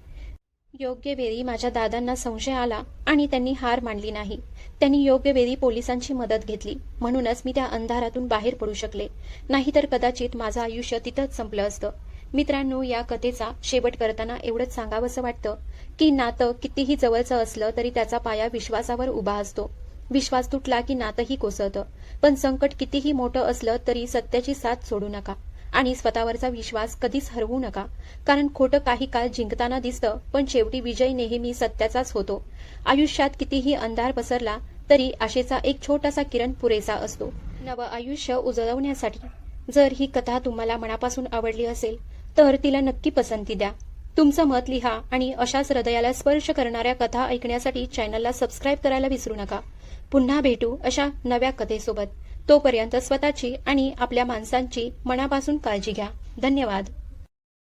योग्य वेळी माझ्या दादांना संशय आला आणि त्यांनी हार मानली नाही. त्यांनी योग्य वेळी पोलिसांची मदत घेतली, म्हणूनच मी त्या अंधारातून बाहेर पडू शकले. नाहीतर कदाचित माझं आयुष्य तिथंच संपलं असतं. मित्रांनो, या कथेचा शेवट करताना एवढंच सांगावंसं वाटतं की नातं कितीही जवळचं असलं तरी त्याचा पाया विश्वासावर उभा असतो. विश्वास तुटला की नातंही कोसळतं. पण संकट कितीही मोठं असलं तरी सत्याची साथ सोडू नका आणि स्वतःवरचा विश्वास कधीच हरवू नका. कारण खोटं काही काळ जिंकताना दिसतं, पण शेवटी विजय नेहमी सत्याचाच होतो. आयुष्यात कितीही अंधार पसरला तरी आशेचा एक छोटासा किरण पुरेसा असतो नवं आयुष्य उजळवण्यासाठी. जर ही कथा तुम्हाला मनापासून आवडली असेल तर तिला नक्की पसंती द्या. तुमचं मत लिहा आणि अशाच हृदयाला स्पर्श करणाऱ्या कथा ऐकण्यासाठी चॅनलला सबस्क्राईब करायला विसरू नका. पुन्हा भेटू अशा नव्या कथेसोबत. तोपर्यंत स्वतःची आणि आपल्या माणसांची मनापासून काळजी घ्या. धन्यवाद.